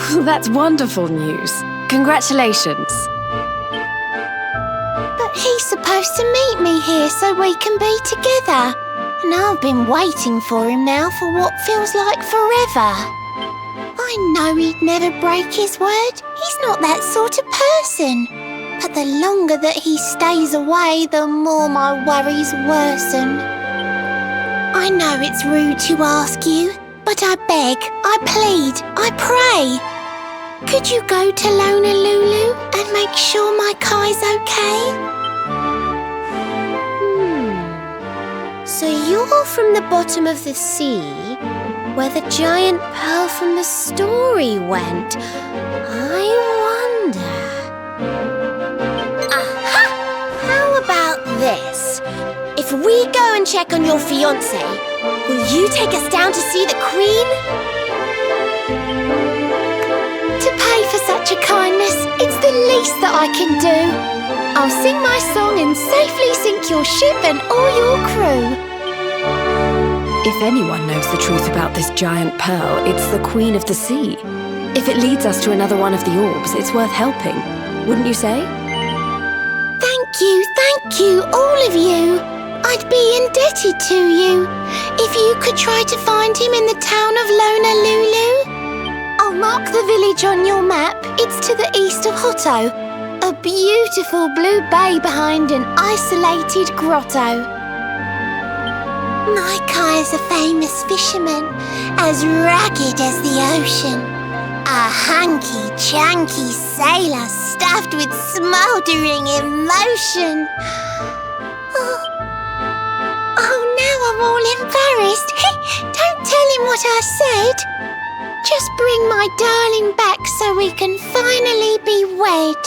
That's wonderful news. Congratulations. But he's supposed to meet me here so we can be together. And I've been waiting for him now for what feels like forever. I know he'd never break his word. He's not that sort of person. But the longer that he stays away, the more my worries worsen. I know it's rude to ask you, but I beg, I plead, I pray. Could you go to Honolulu and make sure my Kai's okay? So you're from the bottom of the sea, where the giant pearl from the story went. I wonder... Aha! How about this? If we go and check on your fiancé, will you take us down to see the Queen? To pay for such a kindness, it's the least that I can do. I'll sing my song and safely sink your ship and all your crew. If anyone knows the truth about this giant pearl, it's the Queen of the Sea. If it leads us to another one of the orbs, it's worth helping. Wouldn't you say? Thank you, all of you. I'd be indebted to you. If you could try to find him in the town of Honolulu. I'll mark the village on your map. It's to the east of Hotto. A beautiful blue bay behind an isolated grotto. My Kai's a famous fisherman, as rugged as the ocean. A hanky-chanky sailor stuffed with smouldering emotion. Oh, now I'm all embarrassed. Don't tell him what I said. Just bring my darling back so we can finally be wed.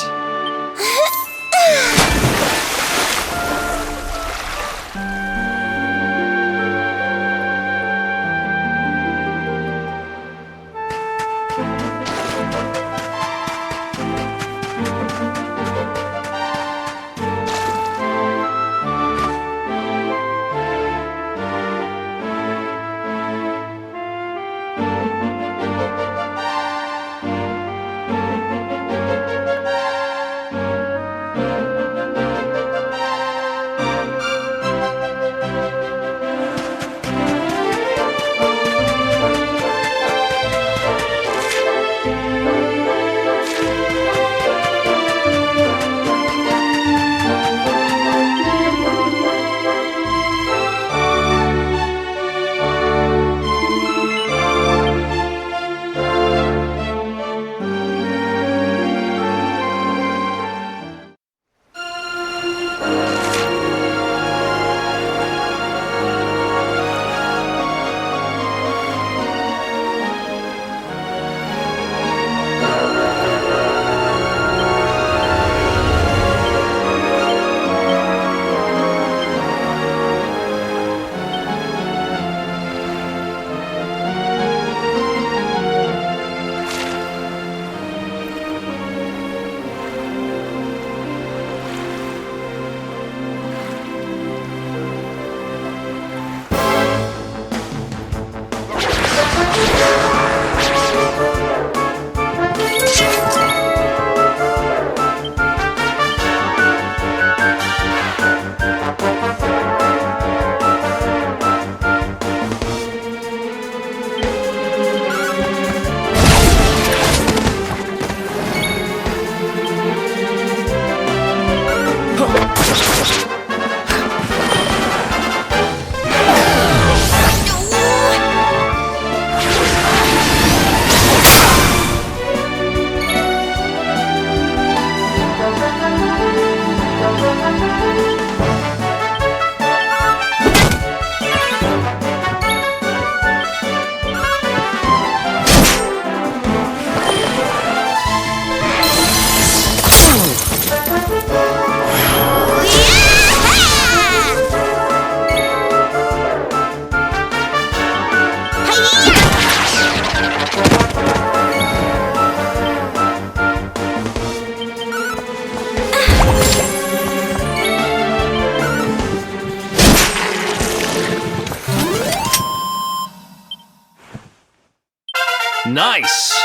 Nice!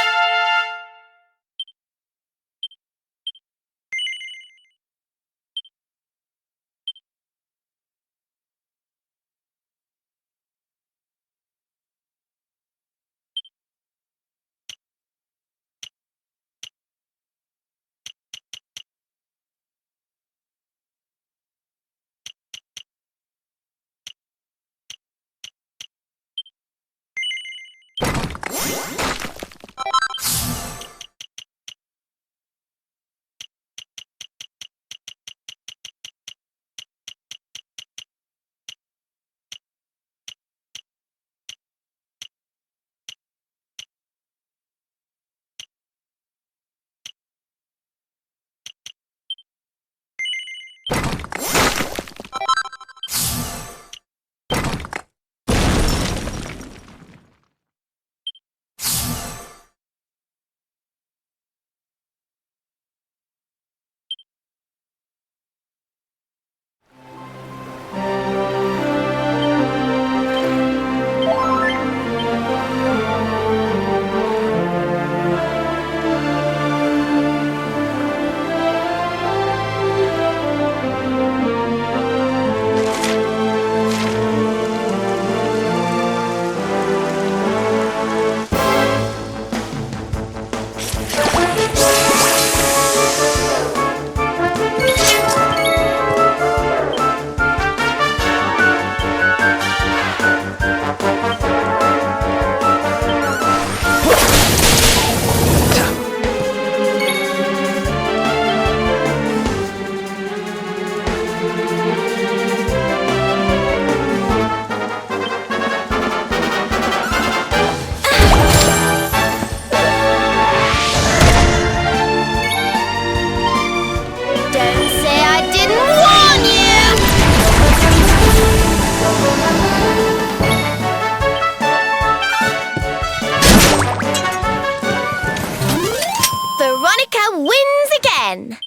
then.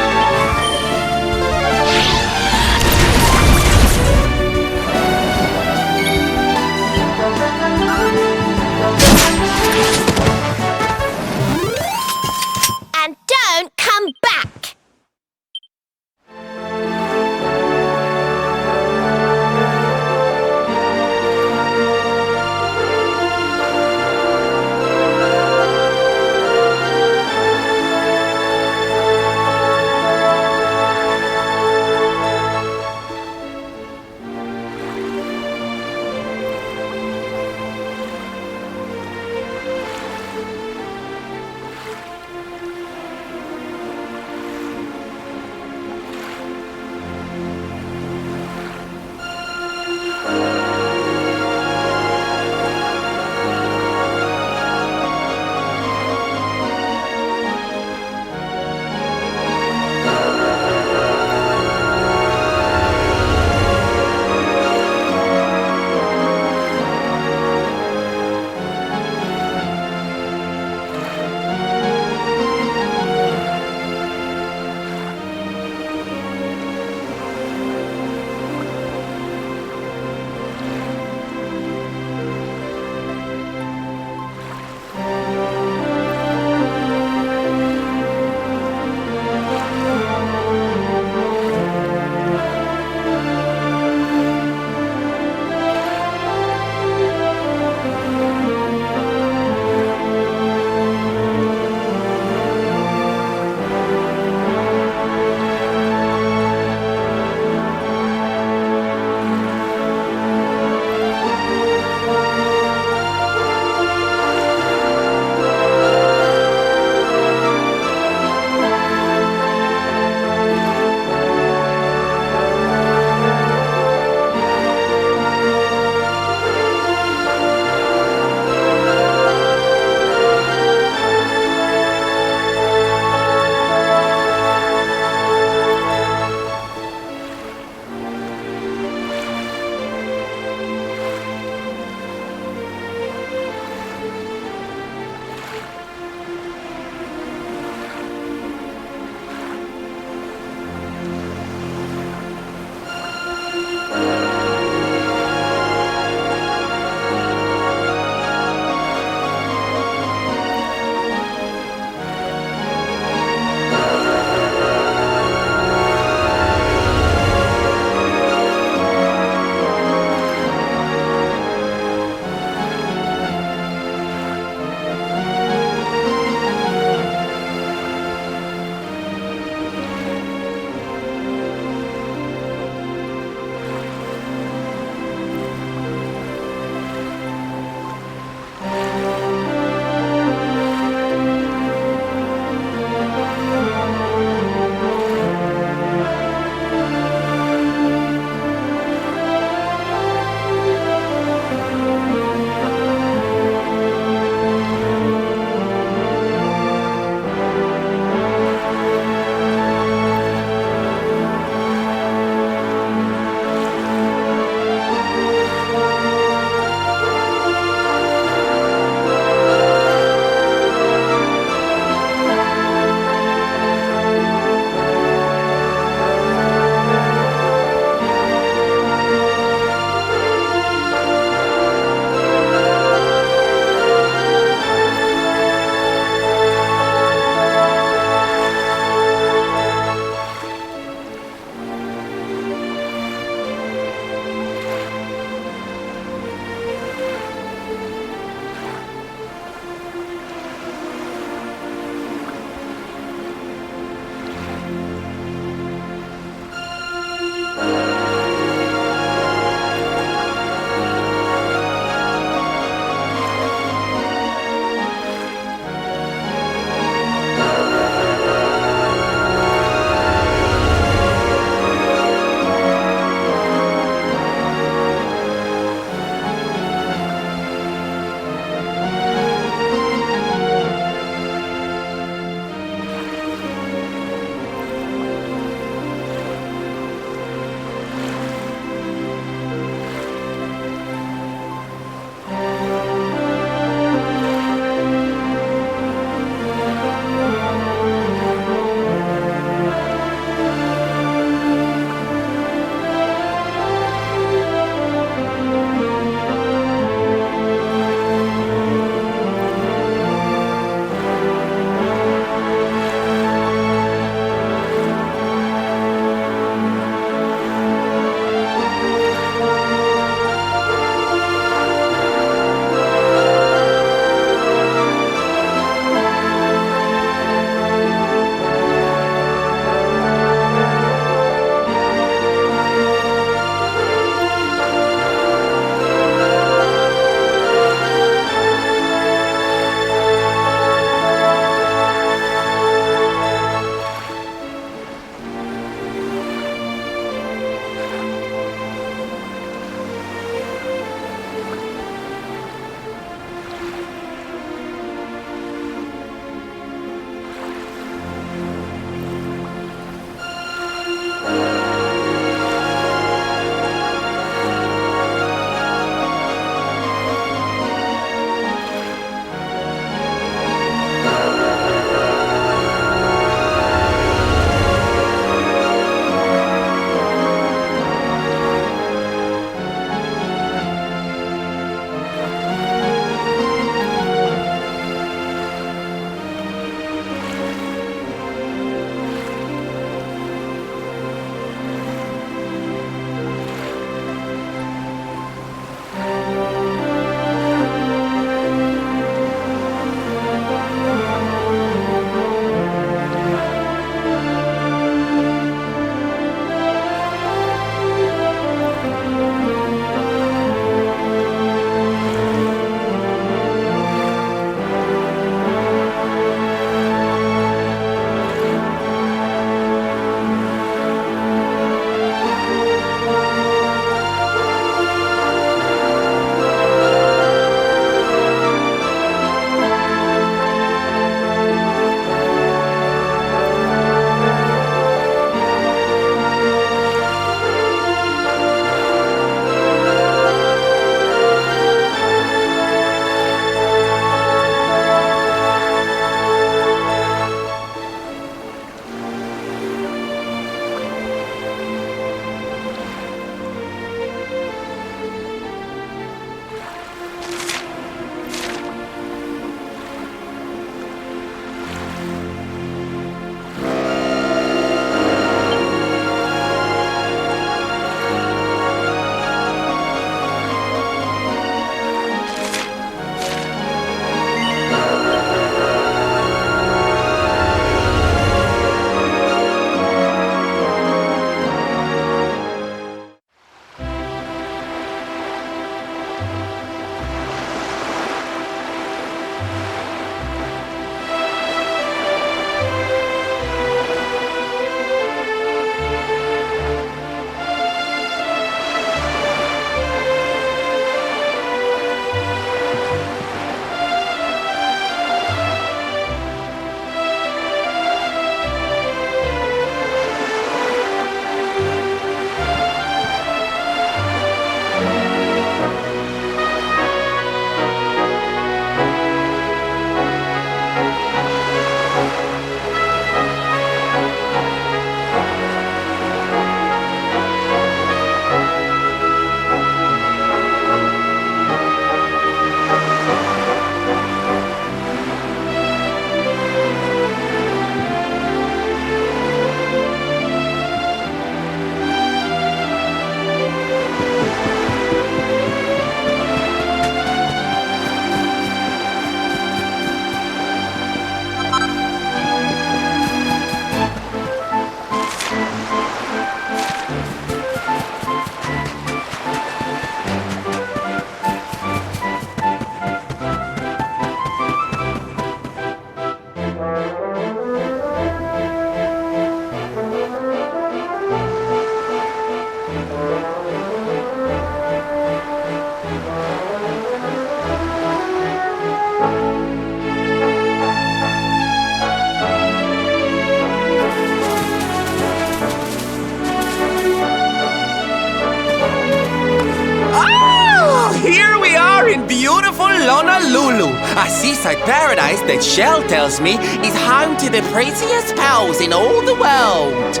a seaside paradise that Shell tells me is home to the prettiest pals in all the world.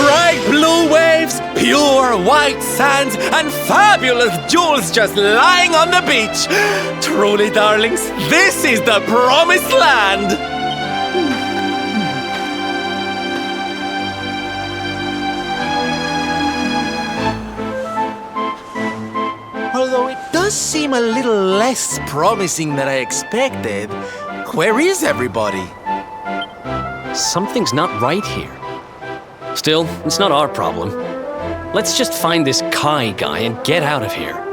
Bright blue waves, pure white sands, and fabulous jewels just lying on the beach. Truly, darlings, this is the promised land. Although it does seem a little less promising than I expected, where is everybody? Something's not right here. Still, it's not our problem. Let's just find this Kai guy and get out of here.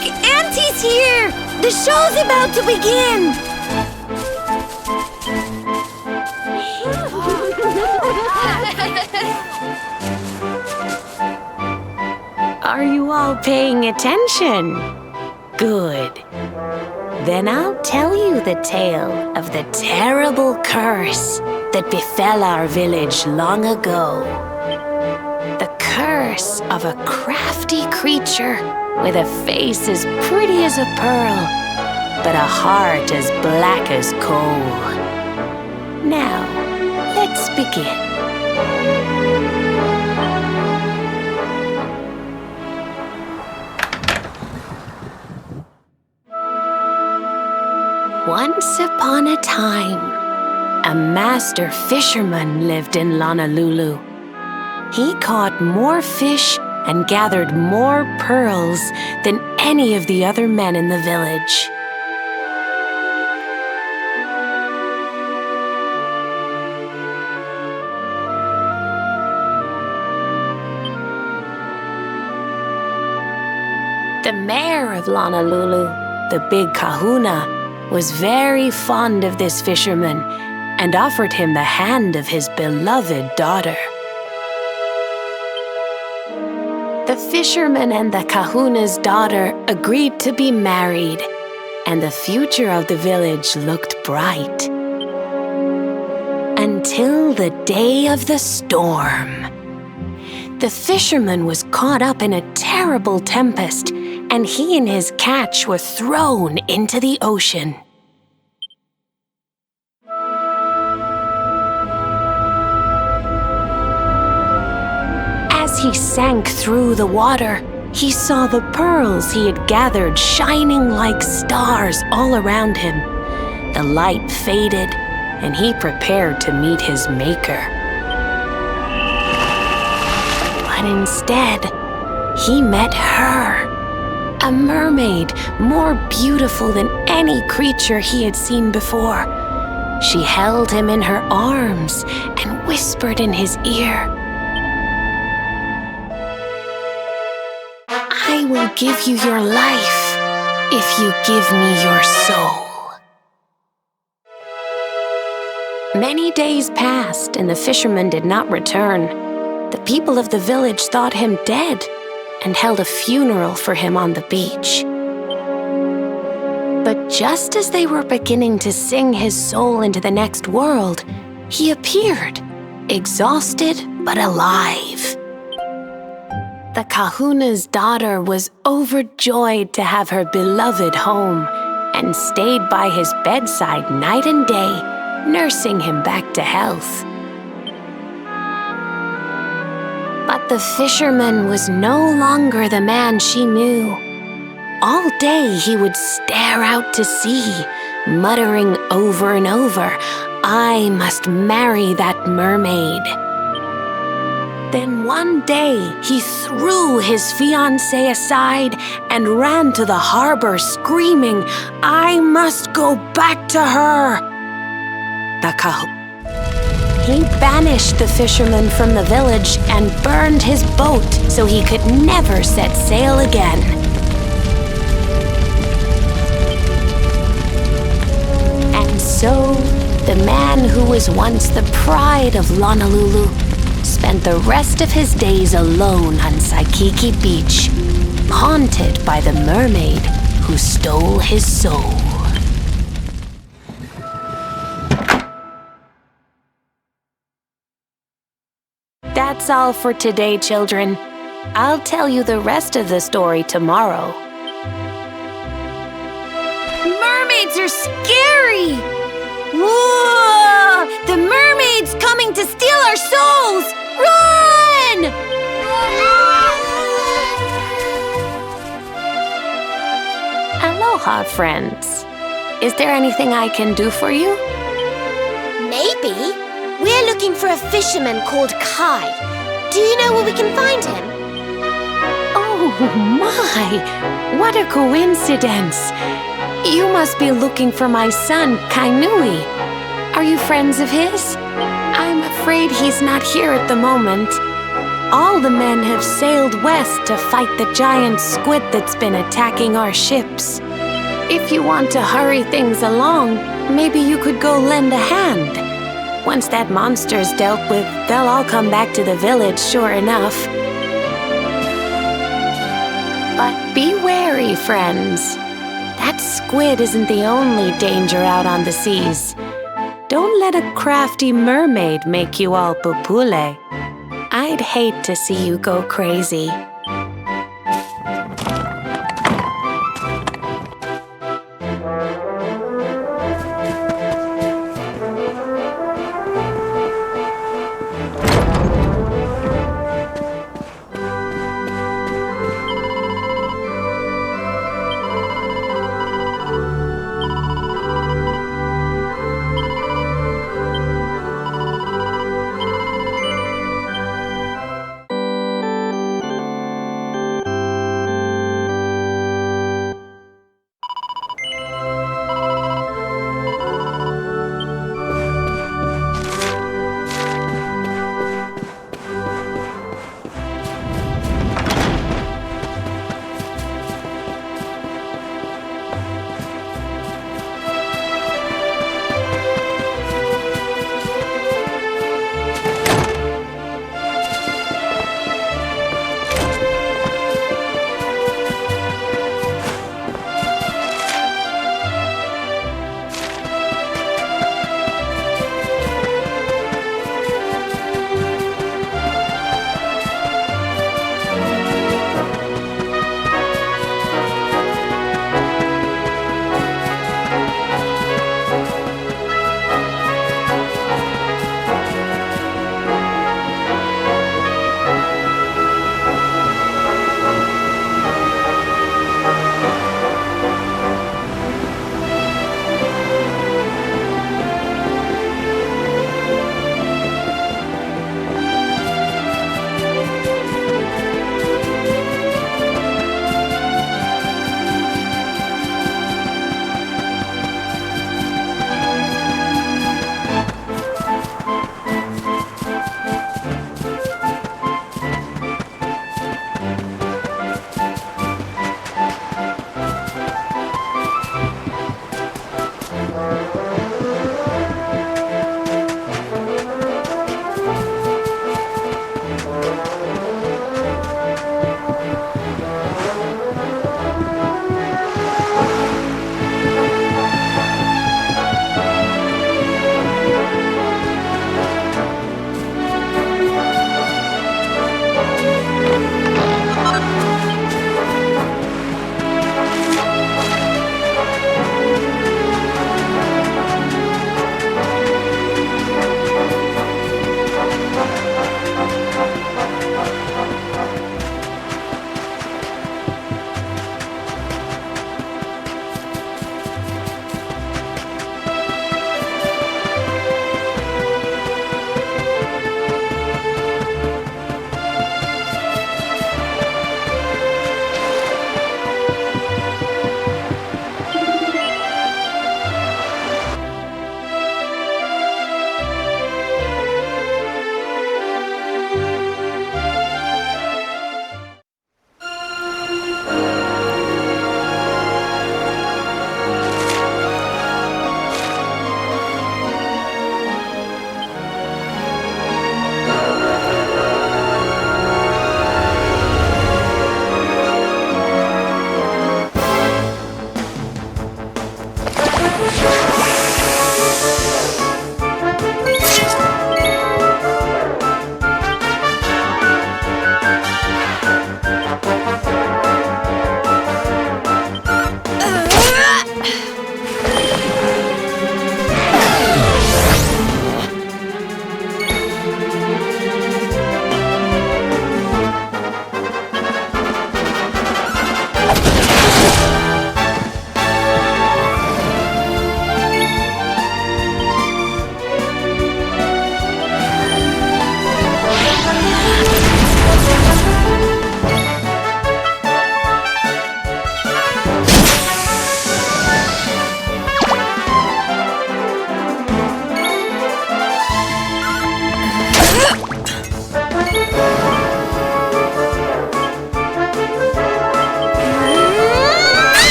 Auntie's here! The show's about to begin! Are you all paying attention? Good. Then I'll tell you the tale of the terrible curse that befell our village long ago. The curse of a crafty creature with a face as pretty as a pearl, but a heart as black as coal. Now, let's begin. Once upon a time, a master fisherman lived in Honolulu. He caught more fish and gathered more pearls than any of the other men in the village. The mayor of Honolulu, the big kahuna, was very fond of this fisherman and offered him the hand of his beloved daughter. The fisherman and the kahuna's daughter agreed to be married, and the future of the village looked bright. Until the day of the storm. The fisherman was caught up in a terrible tempest, and he and his catch were thrown into the ocean. As he sank through the water, he saw the pearls he had gathered shining like stars all around him. The light faded, and he prepared to meet his maker. But instead, he met her. A mermaid more beautiful than any creature he had seen before. She held him in her arms and whispered in his ear, "I will give you your life if you give me your soul." Many days passed and the fisherman did not return. The people of the village thought him dead and held a funeral for him on the beach. But just as they were beginning to sing his soul into the next world, he appeared, exhausted but alive. The kahuna's daughter was overjoyed to have her beloved home and stayed by his bedside night and day, nursing him back to health. But the fisherman was no longer the man she knew. All day he would stare out to sea, muttering over and over, "I must marry that mermaid." Then one day he threw his fiancée aside and ran to the harbor screaming, "I must go back to her." He banished the fisherman from the village and burned his boat so he could never set sail again. And so, the man who was once the pride of Honolulu spent the rest of his days alone on Saikiki Beach, haunted by the mermaid who stole his soul. That's all for today, children. I'll tell you the rest of the story tomorrow. Mermaids are scary! Whoa! The mermaid's coming to steal our souls! Run! Aloha, friends. Is there anything I can do for you? Maybe. We're looking for a fisherman called Kai. Do you know where we can find him? Oh my! What a coincidence! You must be looking for my son, Kainui. Are you friends of his? I'm afraid he's not here at the moment. All the men have sailed west to fight the giant squid that's been attacking our ships. If you want to hurry things along, maybe you could go lend a hand. Once that monster's dealt with, they'll all come back to the village, sure enough. But be wary, friends. That squid isn't the only danger out on the seas. Don't let a crafty mermaid make you all pupule. I'd hate to see you go crazy.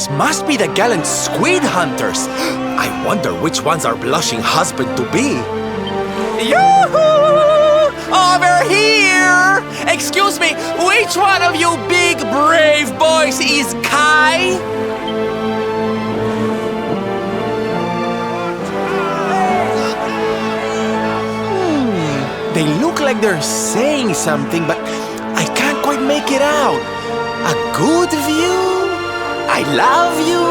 These must be the gallant squid hunters. I wonder which one's our blushing husband to be. Yoo-hoo! Over here! Excuse me, which one of you big brave boys is Kai? They look like they're saying something, but I can't quite make it out. A good view? I love you?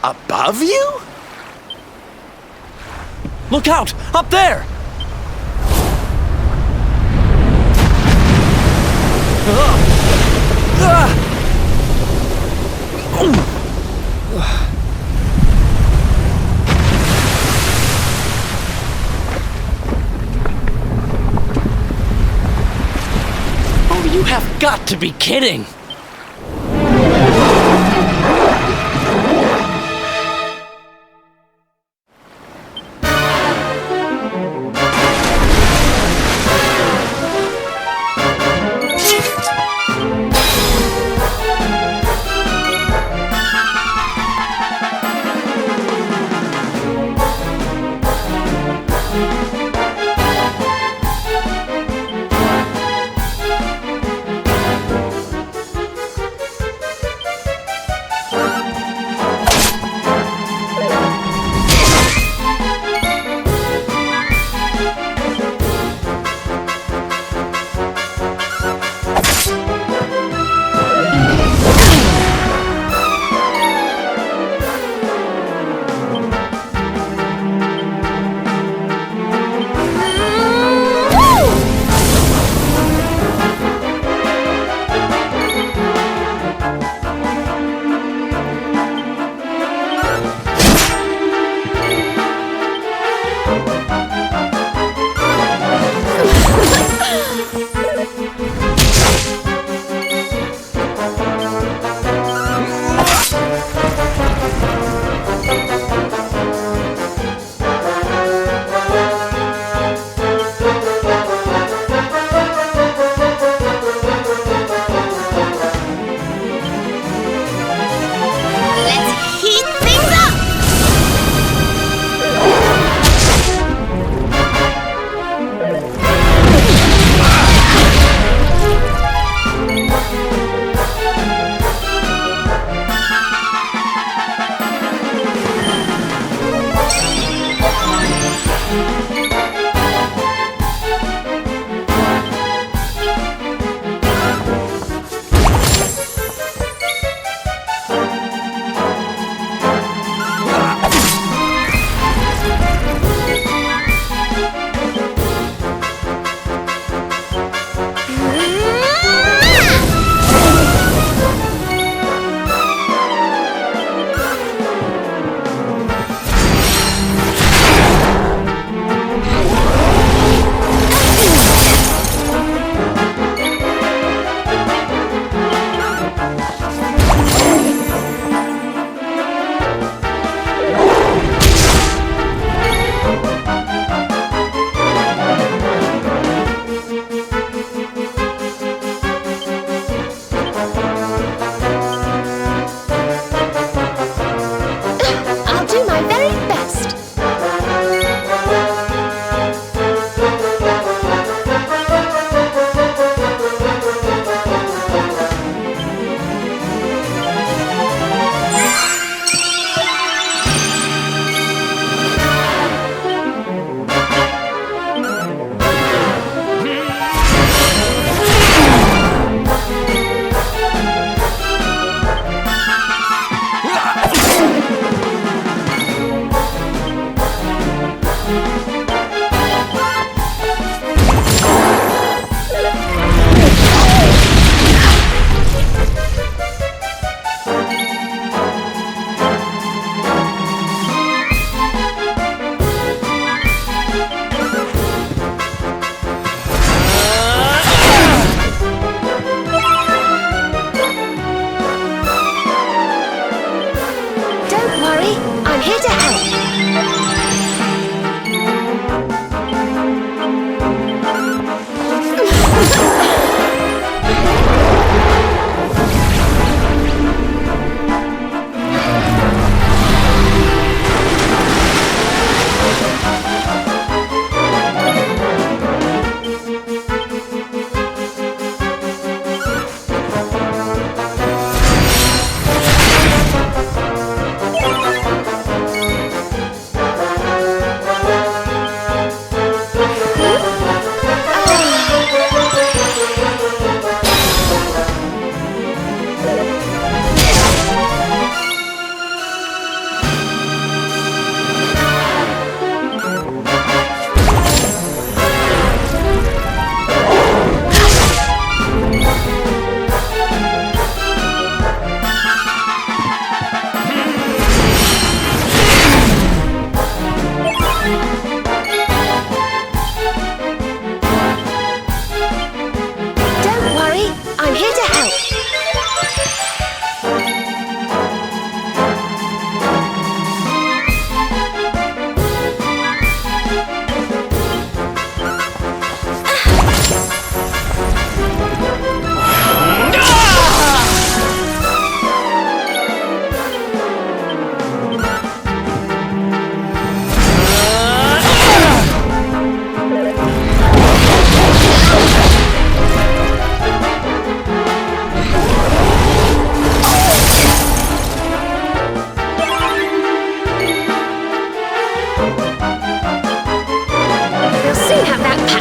Above you? Look out! Up there! Oh, you have got to be kidding!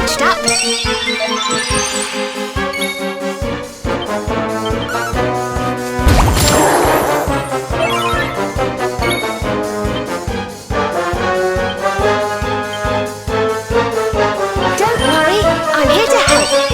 patched up. Don't worry, I'm here to help.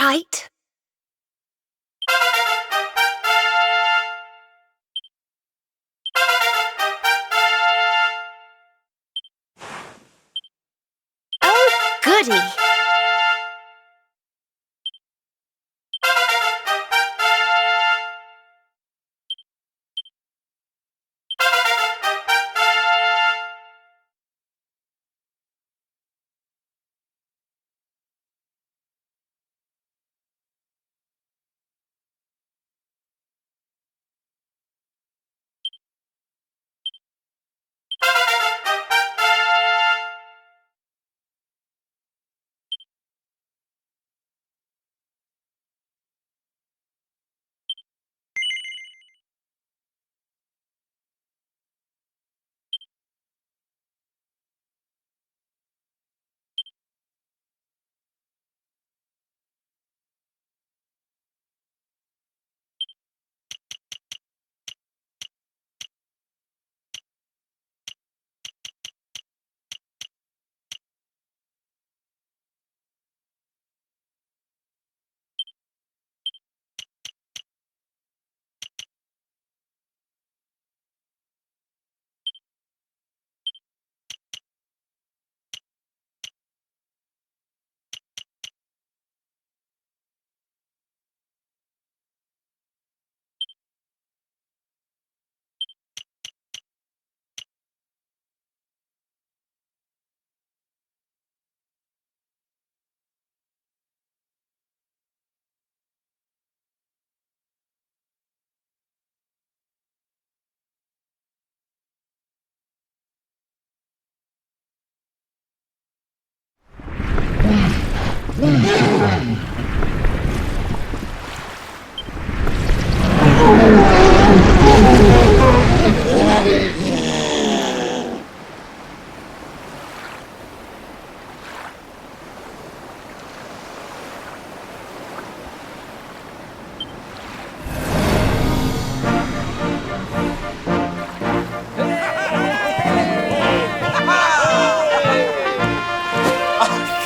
right. Oh, goody.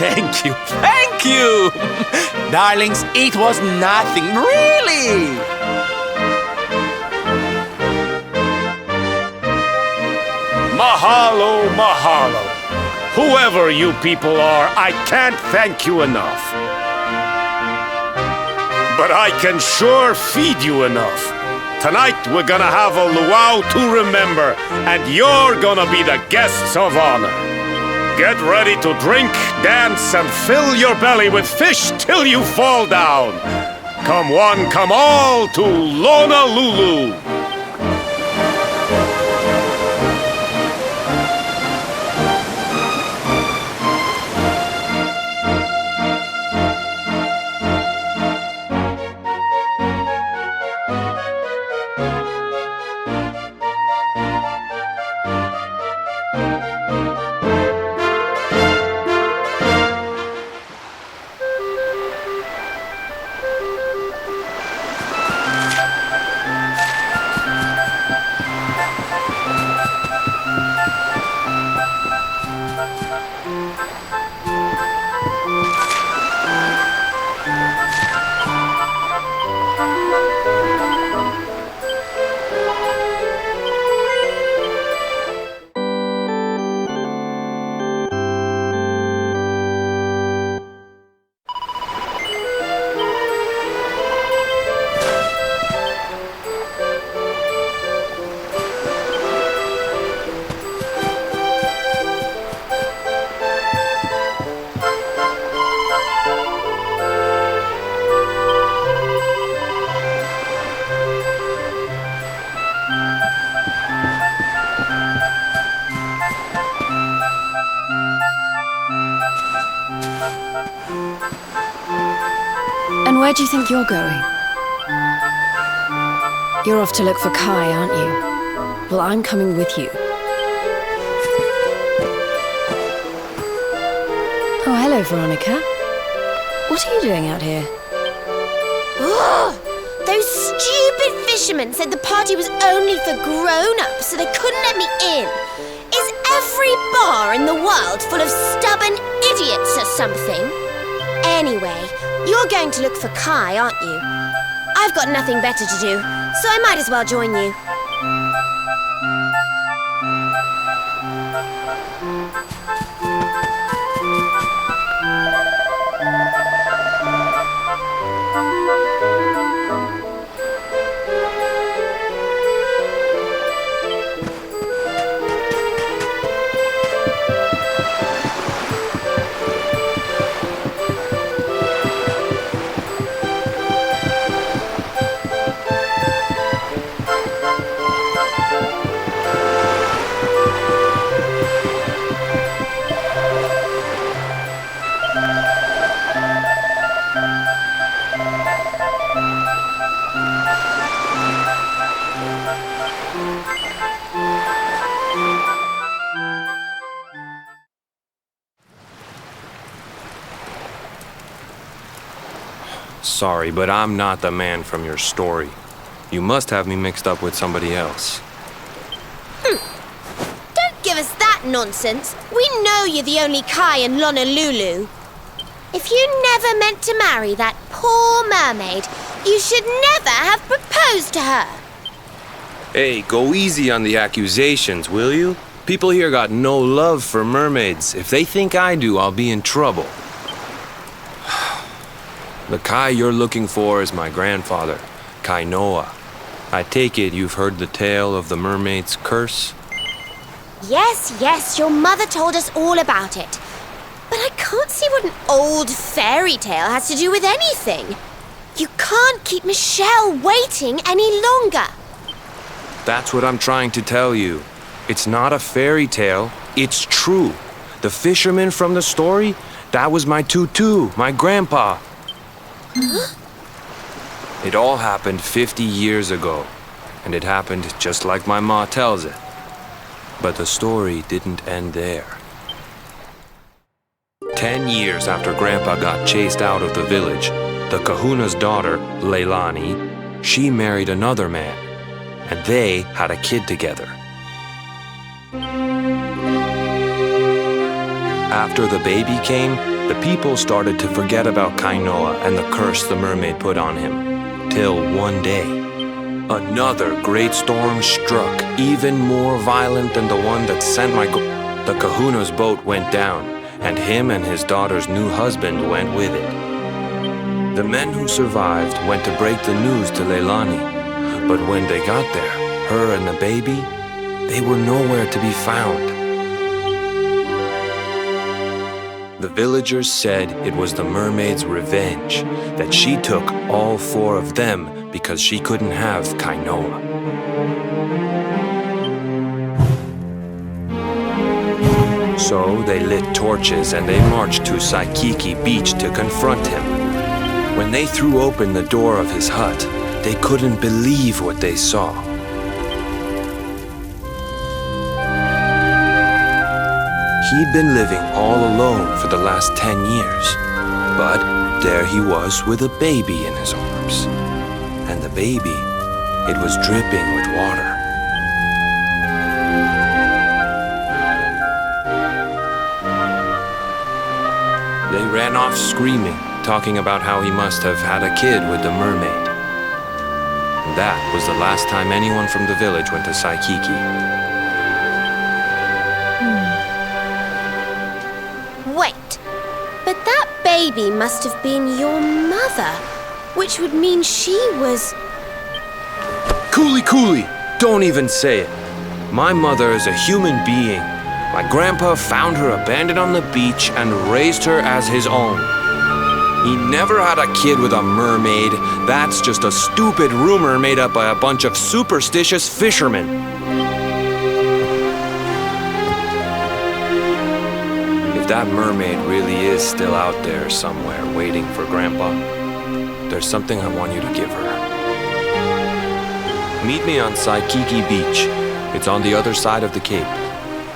Thank you, thank you! Darlings, it was nothing, really! Mahalo, mahalo. Whoever you people are, I can't thank you enough. But I can sure feed you enough. Tonight we're gonna have a luau to remember, and you're gonna be the guests of honor. Get ready to drink, dance, and fill your belly with fish till you fall down. Come one, come all to Lona Lulu. And where do you think you're going? You're off to look for Kai, aren't you? Well, I'm coming with you. Oh, hello, Veronica. What are you doing out here? Ugh! Those stupid fishermen said the party was only for grown-ups, so they couldn't let me in. Is every bar in the world full of stubborn idiots or something? Anyway, you're going to look for Kai, aren't you? I've got nothing better to do, so I might as well join you. Sorry, but I'm not the man from your story. You must have me mixed up with somebody else. Don't give us that nonsense. We know you're the only Kai in Honolulu. If you never meant to marry that poor mermaid, you should never have proposed to her. Hey, go easy on the accusations, will you? People here got no love for mermaids. If they think I do, I'll be in trouble. The Kai you're looking for is my grandfather, Kainoa. I take it you've heard the tale of the mermaid's curse? Yes, your mother told us all about it. But I can't see what an old fairy tale has to do with anything. You can't keep Michelle waiting any longer. That's what I'm trying to tell you. It's not a fairy tale, it's true. The fisherman from the story, that was my tutu, my grandpa. Huh? It all happened 50 years ago, and it happened just like my ma tells it. But the story didn't end there. 10 years after Grandpa got chased out of the village, the kahuna's daughter, Leilani, she married another man, and they had a kid together. After the baby came, the people started to forget about Kainoa and the curse the mermaid put on him. Till one day, another great storm struck, even more violent than the one that sent the kahuna's boat went down, and him and his daughter's new husband went with it. The men who survived went to break the news to Leilani, but when they got there, her and the baby, they were nowhere to be found. The villagers said it was the mermaid's revenge, that she took all 4 of them because she couldn't have Kainoa. So they lit torches and they marched to Saikiki Beach to confront him. When they threw open the door of his hut, they couldn't believe what they saw. He'd been living all alone for the last 10 years. But there he was with a baby in his arms. And the baby, it was dripping with water. They ran off screaming, talking about how he must have had a kid with the mermaid. And that was the last time anyone from the village went to Saikiki. Wait, but that baby must have been your mother, which would mean she was... Cooley, don't even say it. My mother is a human being. My grandpa found her abandoned on the beach and raised her as his own. He never had a kid with a mermaid. That's just a stupid rumor made up by a bunch of superstitious fishermen. If that mermaid really is still out there somewhere waiting for Grandpa, there's something I want you to give her. Meet me on Saikiki Beach. It's on the other side of the cape.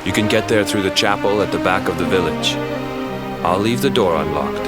You can get there through the chapel at the back of the village. I'll leave the door unlocked.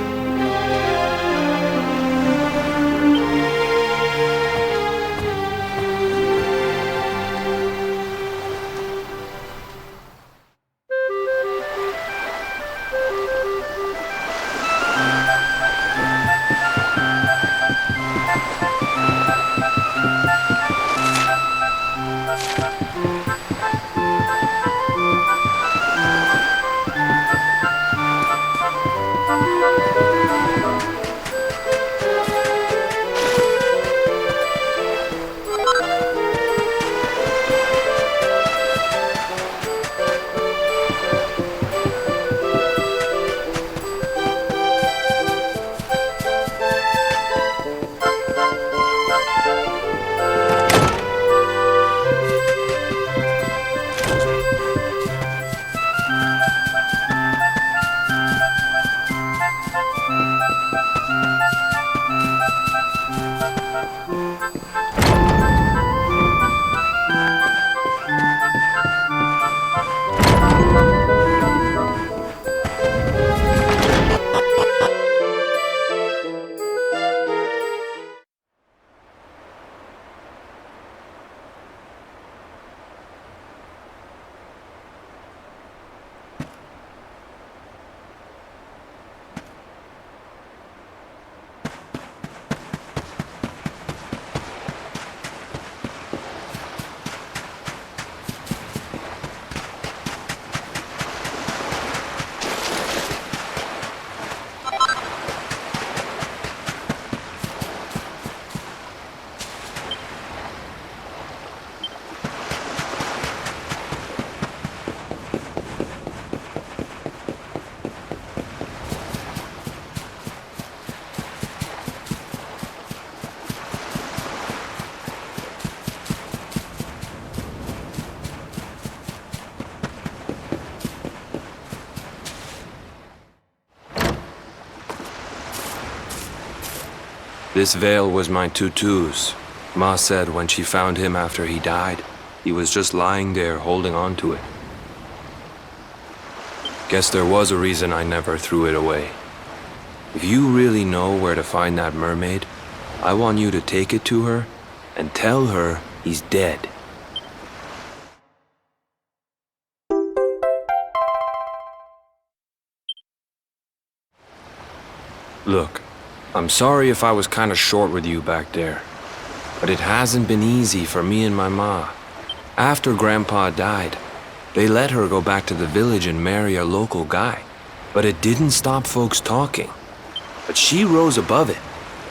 This veil was my tutu's. Ma said when she found him after he died, he was just lying there holding on to it. Guess there was a reason I never threw it away. If you really know where to find that mermaid, I want you to take it to her and tell her he's dead. Look, I'm sorry if I was kinda short with you back there, but it hasn't been easy for me and my ma. After Grandpa died, they let her go back to the village and marry a local guy, but it didn't stop folks talking. But she rose above it,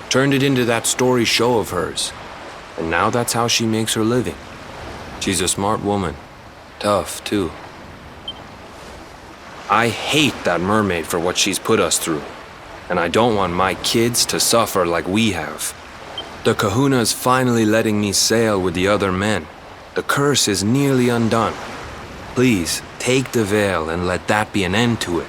turned it into that story show of hers, and now that's how she makes her living. She's a smart woman, tough too. I hate that mermaid for what she's put us through, and I don't want my kids to suffer like we have. The kahuna's finally letting me sail with the other men. The curse is nearly undone. Please, take the veil and let that be an end to it.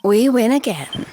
We win again.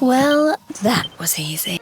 Well, that was easy.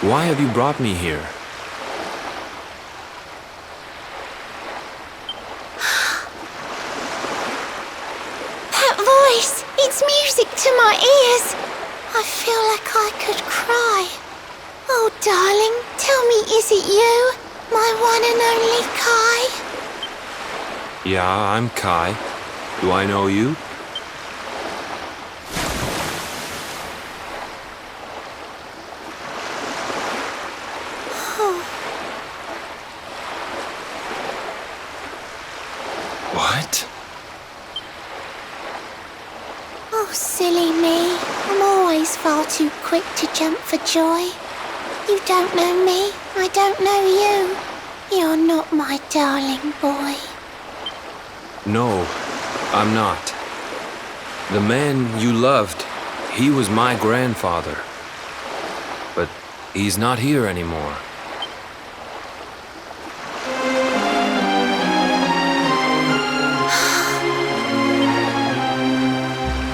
Why have you brought me here? That voice! It's music to my ears! I feel like I could cry. Oh, darling, tell me, is it you? My one and only Kai? Yeah, I'm Kai. Do I know you? What? Oh, silly me. I'm always far too quick to jump for joy. You don't know me, I don't know you. You're not my darling boy. No, I'm not. The man you loved, he was my grandfather. But he's not here anymore.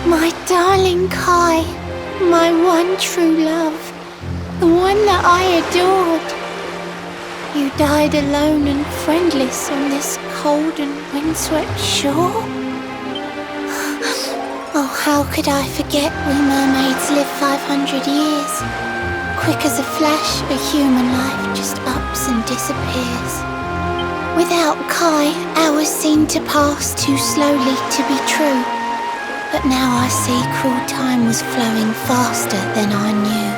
My darling Kai, my one true love, the one that I adored. You died alone and friendless on this cold and windswept shore. Oh, how could I forget we mermaids live 500 years? Quick as a flash, a human life just ups and disappears. Without Kai, hours seem to pass too slowly to be true. But now I see cruel time was flowing faster than I knew.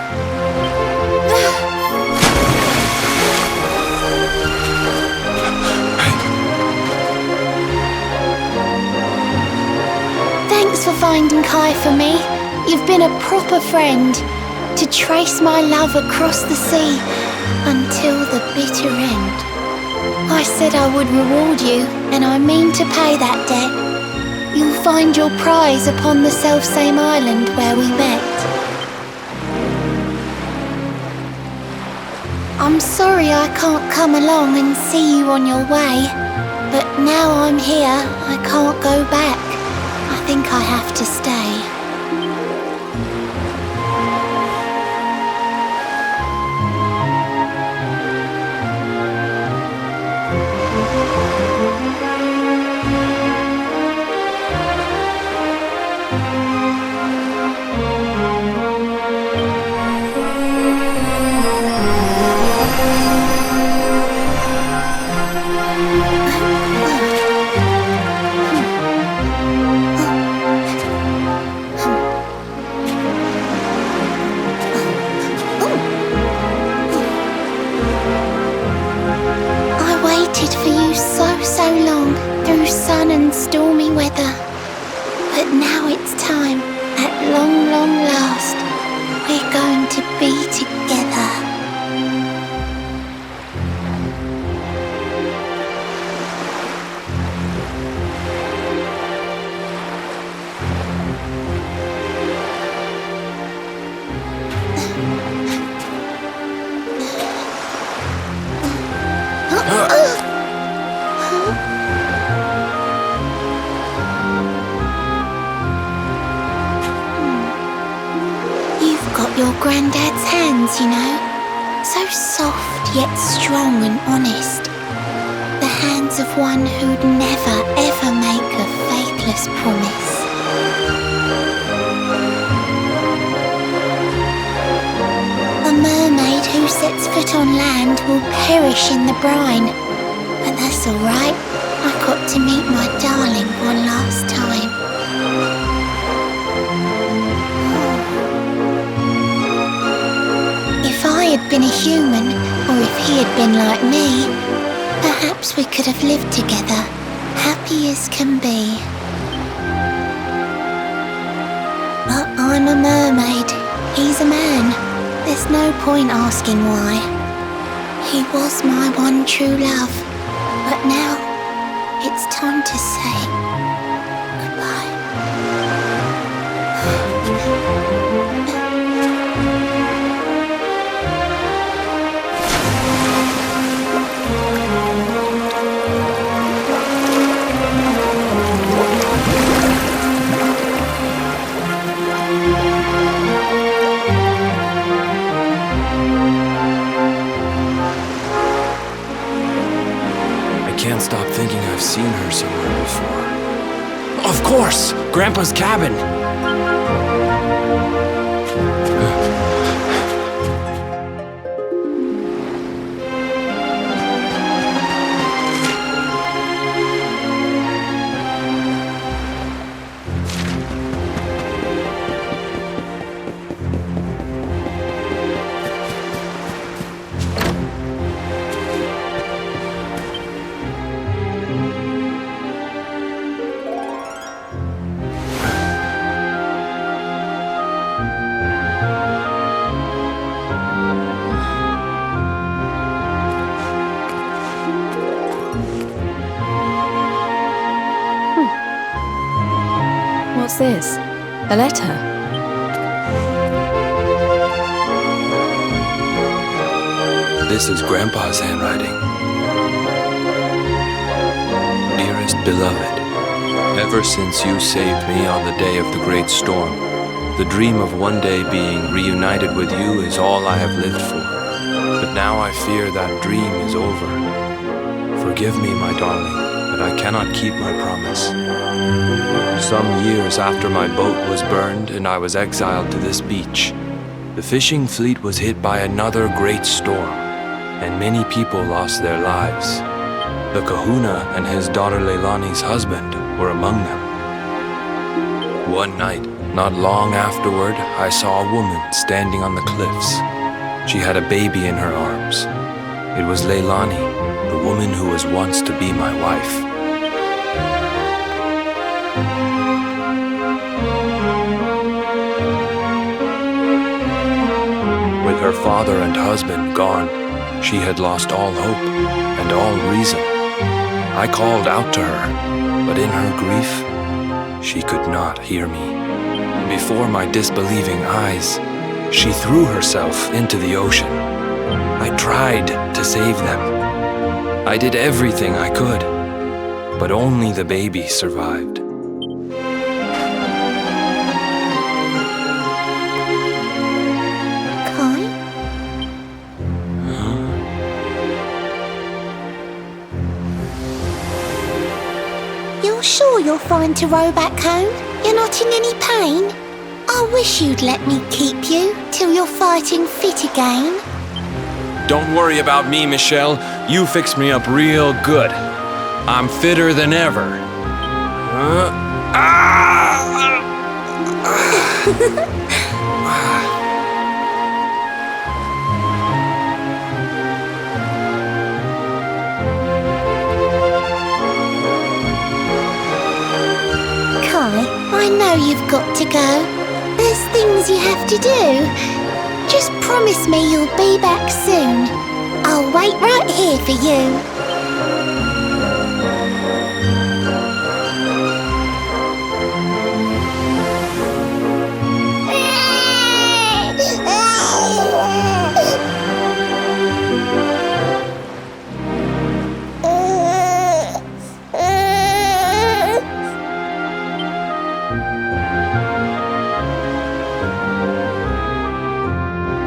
Thanks for finding Kai for me. You've been a proper friend. To trace my love across the sea until the bitter end. I said I would reward you, and I mean to pay that debt. You'll find your prize upon the selfsame island where we met. I'm sorry I can't come along and see you on your way, but now I'm here, I can't go back. I think I have to stay. So long through sun and stormy weather, but now it's time, at long, long last, we're going to be together. Your granddad's hands, you know, so soft yet strong and honest. The hands of one who'd never ever make a faithless promise. A mermaid who sets foot on land will perish in the brine, but that's all right. I got to meet my darling one last time. If I had been a human, or if he had been like me, perhaps we could have lived together, happy as can be. But I'm a mermaid, he's a man. There's no point asking why. He was my one true love, but now it's time to say goodbye. stop thinking I've seen her somewhere before. Of course! Grandpa's cabin! What's this? A letter? This is Grandpa's handwriting. Dearest beloved, ever since you saved me on the day of the great storm, the dream of one day being reunited with you is all I have lived for. But now I fear that dream is over. Forgive me, my darling, but I cannot keep my promise. Some years after my boat was burned and I was exiled to this beach, the fishing fleet was hit by another great storm, and many people lost their lives. The kahuna and his daughter Leilani's husband were among them. One night, not long afterward, I saw a woman standing on the cliffs. She had a baby in her arms. It was Leilani, the woman who was once to be my wife. With her father and husband gone, she had lost all hope and all reason. I called out to her, but in her grief, she could not hear me. Before my disbelieving eyes, she threw herself into the ocean. I tried to save them. I did everything I could, but only the baby survived. Sure you're fine to row back home? You're not in any pain? I wish you'd let me keep you till you're fighting fit again. Don't worry about me, Michelle. You fixed me up real good. I'm fitter than ever. I know you've got to go. There's things you have to do. Just promise me you'll be back soon. I'll wait right here for you.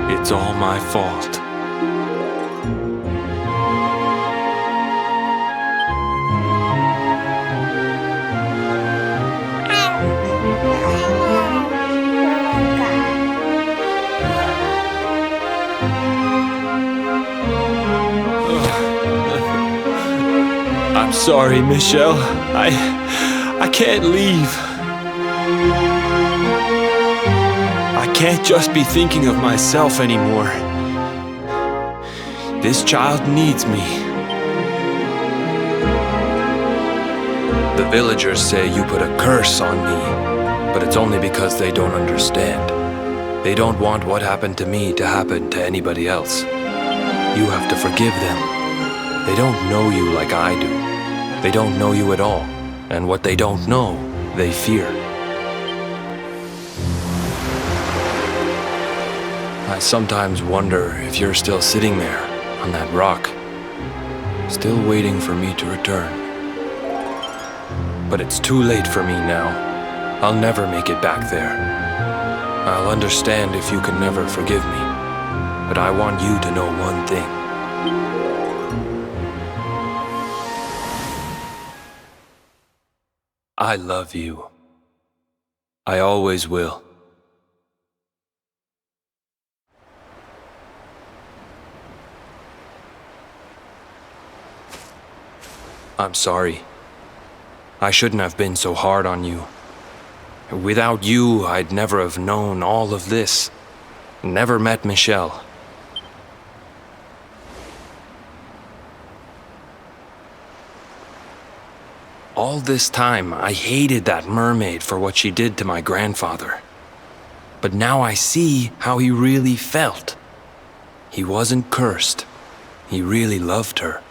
It's all my fault. I'm sorry, Michelle. I can't leave. I can't just be thinking of myself anymore. This child needs me. The villagers say you put a curse on me, but it's only because they don't understand. They don't want what happened to me to happen to anybody else. You have to forgive them. They don't know you like I do. They don't know you at all, and what they don't know, they fear. I sometimes wonder if you're still sitting there on that rock, still waiting for me to return. But it's too late for me now. I'll never make it back there. I'll understand if you can never forgive me, but I want you to know one thing. I love you. I always will. I'm sorry. I shouldn't have been so hard on you. Without you, I'd never have known all of this. Never met Michelle. All this time, I hated that mermaid for what she did to my grandfather. But now I see how he really felt. He wasn't cursed. He really loved her.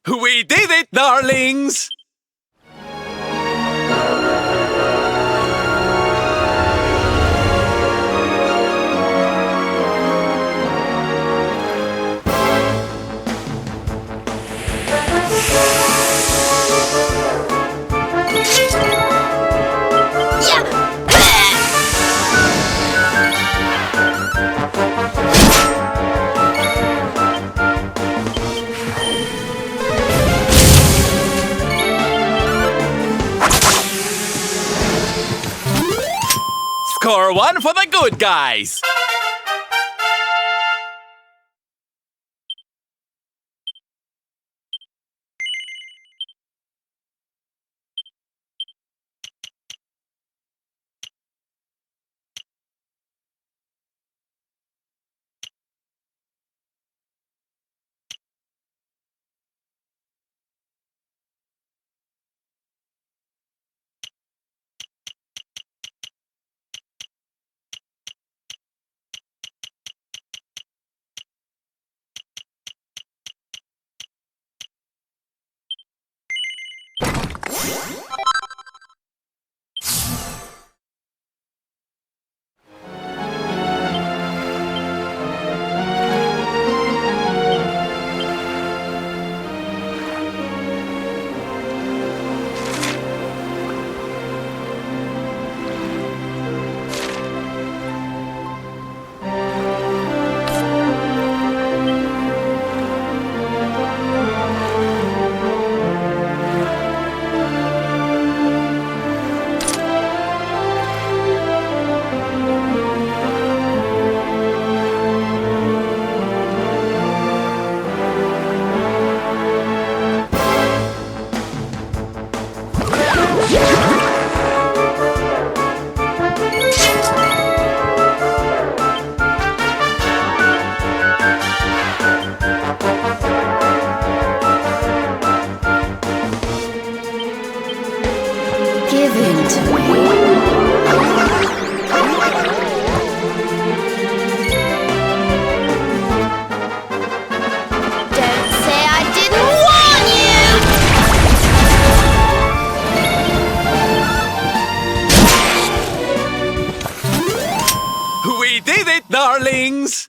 We did it, darlings! Score one for the good guys! We did it, darlings!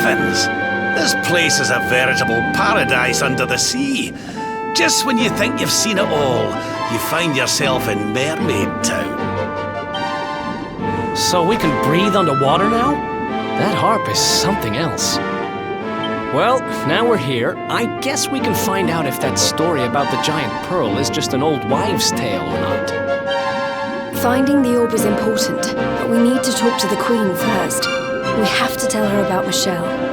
Heavens! This place is a veritable paradise under the sea. Just when you think you've seen it all, you find yourself in Mermaid Town. So we can breathe underwater now? That harp is something else. Well, now we're here, I guess we can find out if that story about the giant pearl is just an old wives' tale or not. Finding the orb is important, but we need to talk to the Queen first. We have to tell her about Michelle.